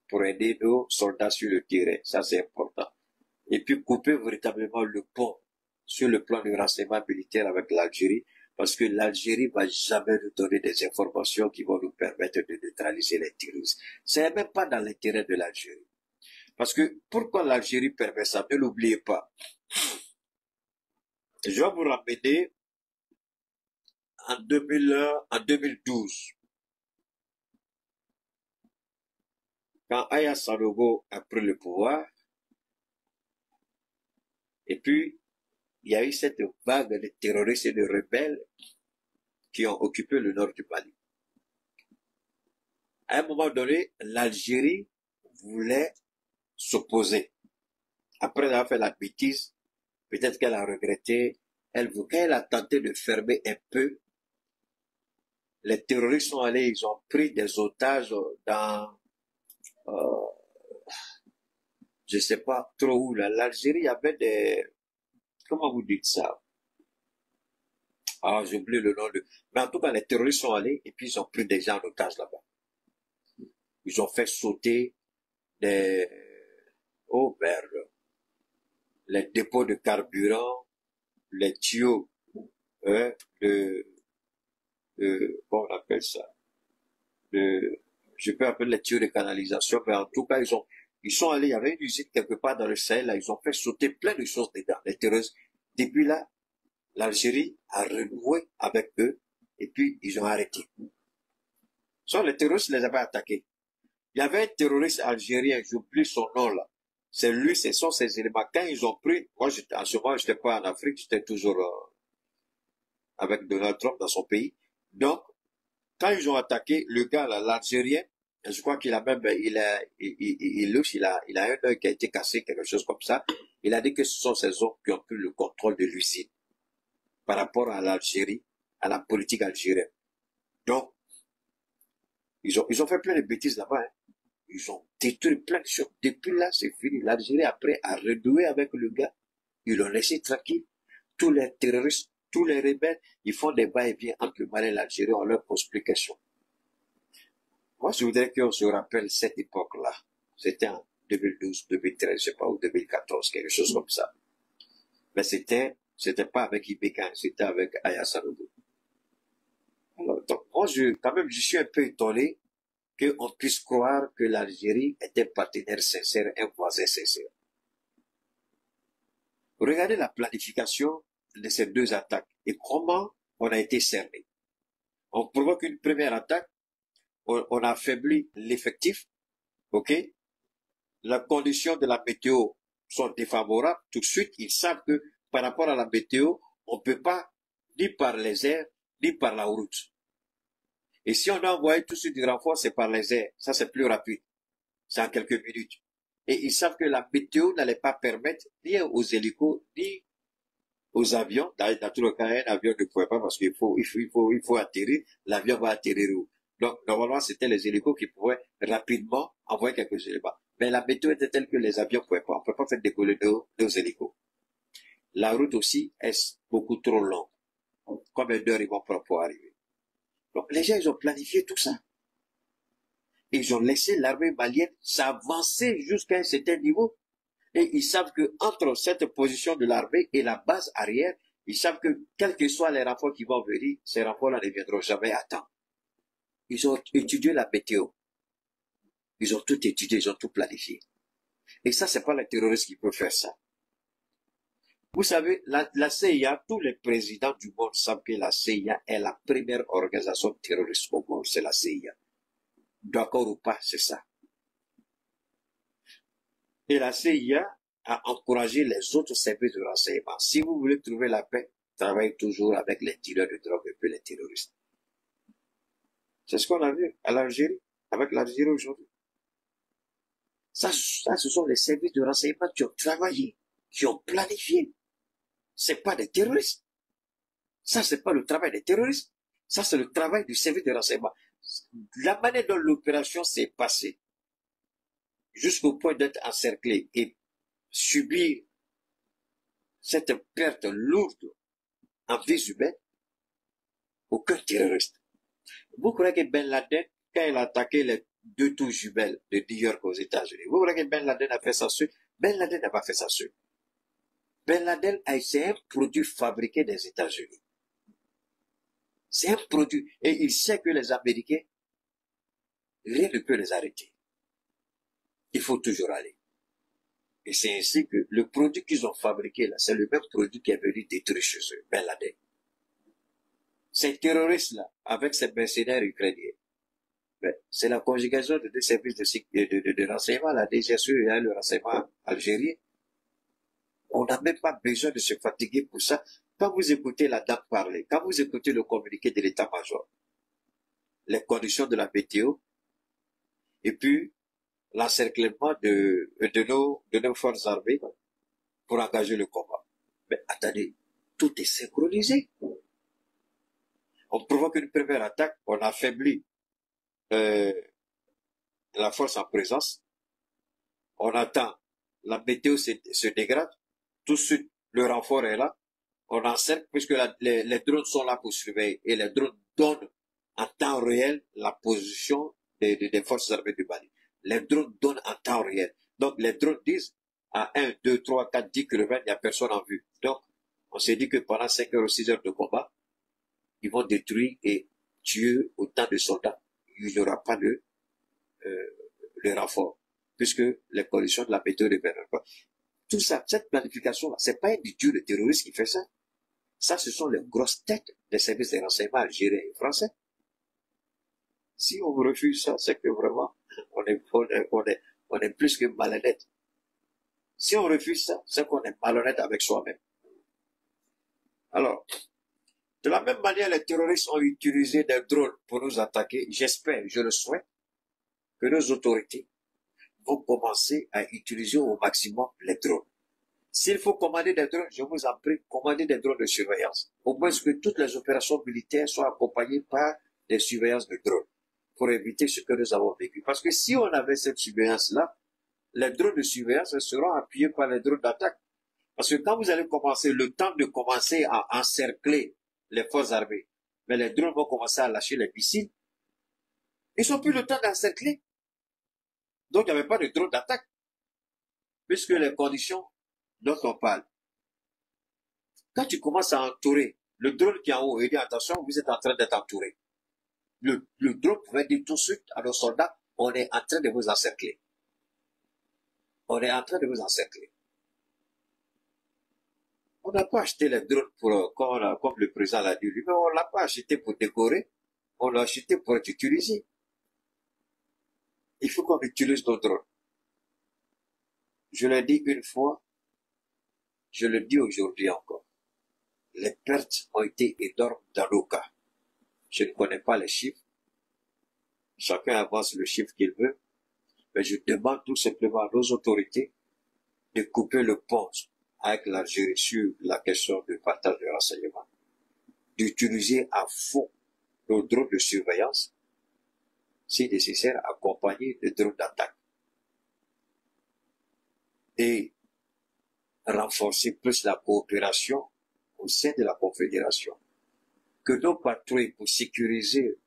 pour aider nos soldats sur le terrain. Ça, c'est important. Et puis couper véritablement le pont sur le plan du renseignement militaire avec l'Algérie, parce que l'Algérie va jamais nous donner des informations qui vont nous permettre de neutraliser les terroristes. C'est même pas dans l'intérêt de l'Algérie. Parce que pourquoi l'Algérie permet ça? Ne l'oubliez pas. Je vais vous ramener en 2012, quand Aya Sanogo a pris le pouvoir, et puis il y a eu cette vague de terroristes et de rebelles qui ont occupé le nord du Mali. À un moment donné, l'Algérie voulait s'opposer. Après avoir fait la bêtise, peut-être qu'elle a regretté, quand elle a tenté de fermer un peu, les terroristes sont allés, ils ont pris des otages dans, euh, je sais pas trop où, là. L'Algérie, il y avait des, comment vous dites ça? Ah, j'ai oublié le nom de, mais en tout cas, les terroristes sont allés et puis ils ont pris des gens en otage là-bas. Ils ont fait sauter des, oh merde, les dépôts de carburant, les tuyaux, hein, comment on appelle ça, de, je peux appeler les tuyaux de canalisation, mais en tout cas, ils sont allés, il y avait une usine quelque part dans le Sahel, là, ils ont fait sauter plein de choses dedans, les terroristes. Depuis là, l'Algérie a renoué avec eux, et puis ils ont arrêté. Soit les terroristes les avaient attaqués. Il y avait un terroriste algérien, j'oublie son nom là. C'est lui, ce sont ces éléments. Quand ils ont pris, moi, en ce moment, j'étais pas en Afrique, j'étais toujours avec Donald Trump dans son pays. Donc, quand ils ont attaqué le gars, l'Algérien, je crois qu'il a même, il a un œil qui a été cassé, quelque chose comme ça. Il a dit que ce sont ces hommes qui ont pris le contrôle de l'usine par rapport à l'Algérie, à la politique algérienne. Donc, ils ont fait plein de bêtises là-bas, hein. Ils ont détruit plein de choses. Depuis là, c'est fini. L'Algérie, après, a redoué avec le gars. Ils l'ont laissé tranquille. Tous les terroristes, tous les rebelles, ils font des va-et-vient entre le Mali et l'Algérie, on leur pose plus question. Moi, je voudrais qu'on se rappelle cette époque-là. C'était en 2012, 2013, je sais pas, ou 2014, quelque chose comme ça. Mais c'était pas avec Ibeka, c'était avec Aya Sanogo. Alors, donc, moi, quand même, je suis un peu étonné qu'on puisse croire que l'Algérie est un partenaire sincère, un voisin sincère. Regardez la planification de ces deux attaques et comment on a été cerné. On provoque une première attaque, on affaiblit l'effectif, ok? La condition de la météo sont défavorables. Tout de suite, ils savent que par rapport à la météo, on ne peut pas, ni par les airs, ni par la route. Et si on a envoyé tout de suite du renfort, c'est par les airs. Ça, c'est plus rapide. C'est en quelques minutes. Et ils savent que la météo n'allait pas permettre ni aux hélicos, ni aux avions. Dans tout le cas, un avion ne pouvait pas parce qu'il faut atterrir. L'avion va atterrir où? Donc, normalement, c'était les hélicos qui pouvaient rapidement envoyer quelques éléments. Mais la météo était telle que les avions ne pouvaient pas. On ne peut pas faire décoller nos hélicos. La route aussi est beaucoup trop longue. Combien d'heures ils vont prendre pour arriver? Donc, les gens, ils ont planifié tout ça. Ils ont laissé l'armée malienne s'avancer jusqu'à un certain niveau. Et ils savent que entre cette position de l'armée et la base arrière, ils savent que quels que soient les renforts qui vont venir, ces renforts-là ne viendront jamais à temps. Ils ont étudié la météo. Ils ont tout étudié, ils ont tout planifié. Et ça, c'est pas les terroristes qui peuvent faire ça. Vous savez, la CIA, tous les présidents du monde savent que la CIA est la première organisation terroriste au monde, c'est la CIA. D'accord ou pas, c'est ça. Et la CIA a encouragé les autres services de renseignement. Si vous voulez trouver la paix, travaillez toujours avec les dealers de drogue et puis les terroristes. C'est ce qu'on a vu à l'Algérie, avec l'Algérie aujourd'hui. Ça, ce sont les services de renseignement qui ont travaillé, qui ont planifié. C'est pas des terroristes. Ça, c'est pas le travail des terroristes. Ça, c'est le travail du service de renseignement. La manière dont l'opération s'est passée, jusqu'au point d'être encerclé et subir cette perte lourde en vie humaine, aucun terroriste. Vous croyez que Ben Laden, quand il a attaqué les deux tours jumelles de New York aux États-Unis, vous croyez que Ben Laden a fait ça seul? Ben Laden n'a pas fait ça seul. Ben Laden c'est un produit fabriqué des États-Unis. C'est un produit. Et il sait que les Américains, rien ne peut les arrêter. Il faut toujours aller. Et c'est ainsi que le produit qu'ils ont fabriqué là, c'est le même produit qui est venu détruire chez eux, Ben Laden. Ces terroristes-là, avec ces mercenaires ukrainiens, c'est la conjugation de deux services de renseignement, la DGSE et le renseignement algérien. On n'a même pas besoin de se fatiguer pour ça. Quand vous écoutez la dame parler, quand vous écoutez le communiqué de l'état-major, les conditions de la météo, et puis l'encerclement de nos forces armées pour engager le combat. Mais attendez, tout est synchronisé. On provoque une première attaque, on affaiblit la force en présence, on attend, la météo se dégrade, tout de suite le renfort est là, on encercle puisque les drones sont là pour surveiller et les drones donnent en temps réel la position des forces armées du Mali. Les drones donnent en temps réel. Donc les drones disent à 1, 2, 3, 4, 10 km, il n'y a personne en vue. Donc on s'est dit que pendant 5 heures ou 6 heures de combat, ils vont détruire et tuer autant de soldats. Il n'y aura pas de renfort, puisque les conditions de la météo ne permettent pas. Tout ça, cette planification-là, c'est pas un dieu de terroriste qui fait ça. Ça, ce sont les grosses têtes des services de renseignement algériens et français. Si on refuse ça, c'est que vraiment, on est plus que malhonnête. Si on refuse ça, c'est qu'on est malhonnête avec soi-même. Alors, de la même manière, les terroristes ont utilisé des drones pour nous attaquer. J'espère, je le souhaite, que nos autorités vont commencer à utiliser au maximum les drones. S'il faut commander des drones, je vous en prie, commandez des drones de surveillance. Au moins que toutes les opérations militaires soient accompagnées par des surveillances de drones pour éviter ce que nous avons vécu. Parce que si on avait cette surveillance-là, les drones de surveillance seront appuyés par les drones d'attaque. Parce que quand vous allez commencer, le temps de commencer à encercler les forces armées, mais les drones vont commencer à lâcher les missiles, ils n'ont plus le temps d'encercler. Donc il n'y avait pas de drone d'attaque. Puisque les conditions dont on parle. Quand tu commences à entourer, le drone qui est en haut, il dit attention, vous êtes en train d'être entouré. Le drone pouvait dire tout de suite à nos soldats, on est en train de vous encercler. On est en train de vous encercler. On n'a pas acheté les drones pour, comme le président l'a dit lui, mais on l'a pas acheté pour décorer. On l'a acheté pour être utilisé. Il faut qu'on utilise nos drones. Je l'ai dit une fois, je le dis aujourd'hui encore. Les pertes ont été énormes dans nos cas. Je ne connais pas les chiffres. Chacun avance le chiffre qu'il veut. Mais je demande tout simplement à nos autorités de couper le pont avec l'Algérie sur la question du partage de renseignements, d'utiliser à fond nos drones de surveillance, si nécessaire, accompagnés de drones d'attaque, et renforcer plus la coopération au sein de la Confédération. Que nos patrouilles pour sécuriser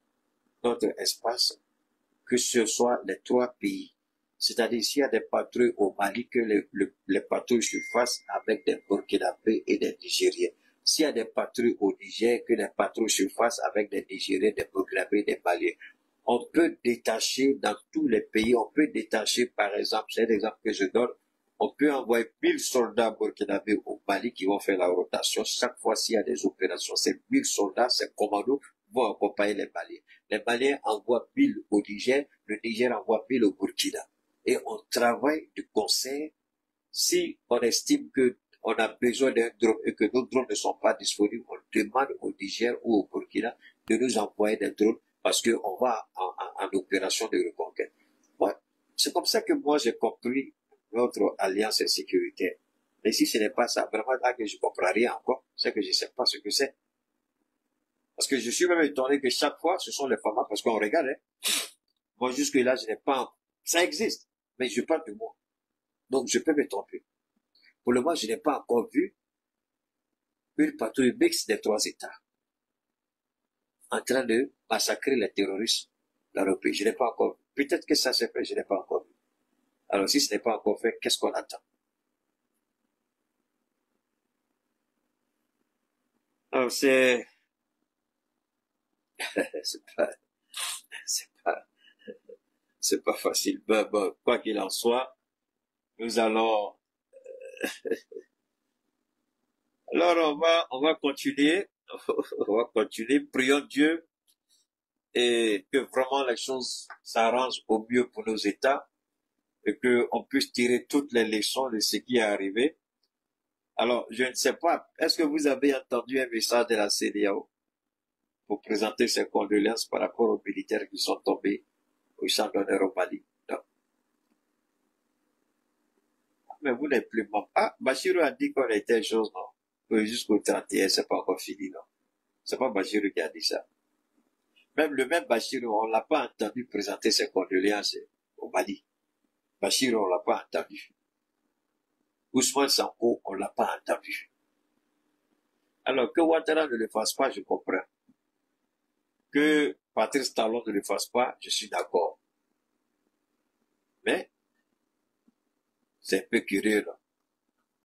notre espace, que ce soit les 3 pays. C'est-à-dire s'il y a des patrouilles au Mali, que les patrouilles se fassent avec des Burkinabés et des Nigériens. S'il y a des patrouilles au Niger, que les patrouilles se fassent avec des Nigériens, des Burkinabés, des Maliens. On peut détacher dans tous les pays, on peut détacher par exemple, c'est l'exemple que je donne, on peut envoyer 1000 soldats burkinabés au Mali qui vont faire la rotation. Chaque fois s'il y a des opérations, ces 1000 soldats, ces commandos vont accompagner les Maliens. Les Maliens envoient 1000 au Niger, le Niger envoie 1000 au Burkina. Et on travaille de concert. Si on estime que on a besoin d'un drone et que nos drones ne sont pas disponibles, on demande au Niger ou au Burkina de nous envoyer des drones parce qu'on va en opération de reconquête. Ouais. C'est comme ça que moi j'ai compris notre alliance sécuritaire. Mais si ce n'est pas ça, vraiment là que je ne comprends rien encore, c'est que je ne sais pas ce que c'est. Parce que je suis même étonné que chaque fois, ce sont les femmes, parce qu'on regarde, hein. Moi jusque-là, je n'ai pas... Ça existe, mais je parle de moi. Donc je peux me tromper. Pour le moment, je n'ai pas encore vu une patrouille mixte des 3 États en train de massacrer les terroristes dans le pays. Je n'ai pas encore vu. Peut-être que ça s'est fait, je n'ai pas encore vu. Alors si ce n'est pas encore fait, qu'est-ce qu'on attend? Alors c'est pas, c'est pas, c'est pas facile. Bon, quoi qu'il en soit, nous allons, alors on va continuer, on va continuer. Prions Dieu et que vraiment les choses s'arrangent au mieux pour nos États et que on puisse tirer toutes les leçons de ce qui est arrivé. Alors, je ne sais pas, est-ce que vous avez entendu un message de la CEDEAO pour présenter ses condoléances par rapport aux militaires qui sont tombés au champ d'honneur au Mali? Non. Mais vous n'êtes plus membre. Ah, Bachirou a dit qu'on était chose, non? Jusqu'au 31, c'est pas encore fini, non? C'est pas Bachirou qui a dit ça. Même le même Bachirou, on l'a pas entendu présenter ses condoléances au Mali. Bachirou, on l'a pas entendu. Ousmane Sanko, on l'a pas entendu. Alors, que Ouattara ne le fasse pas, je comprends. Que Patrice Talon ne le fasse pas, je suis d'accord. Mais, c'est un peu curieux, là.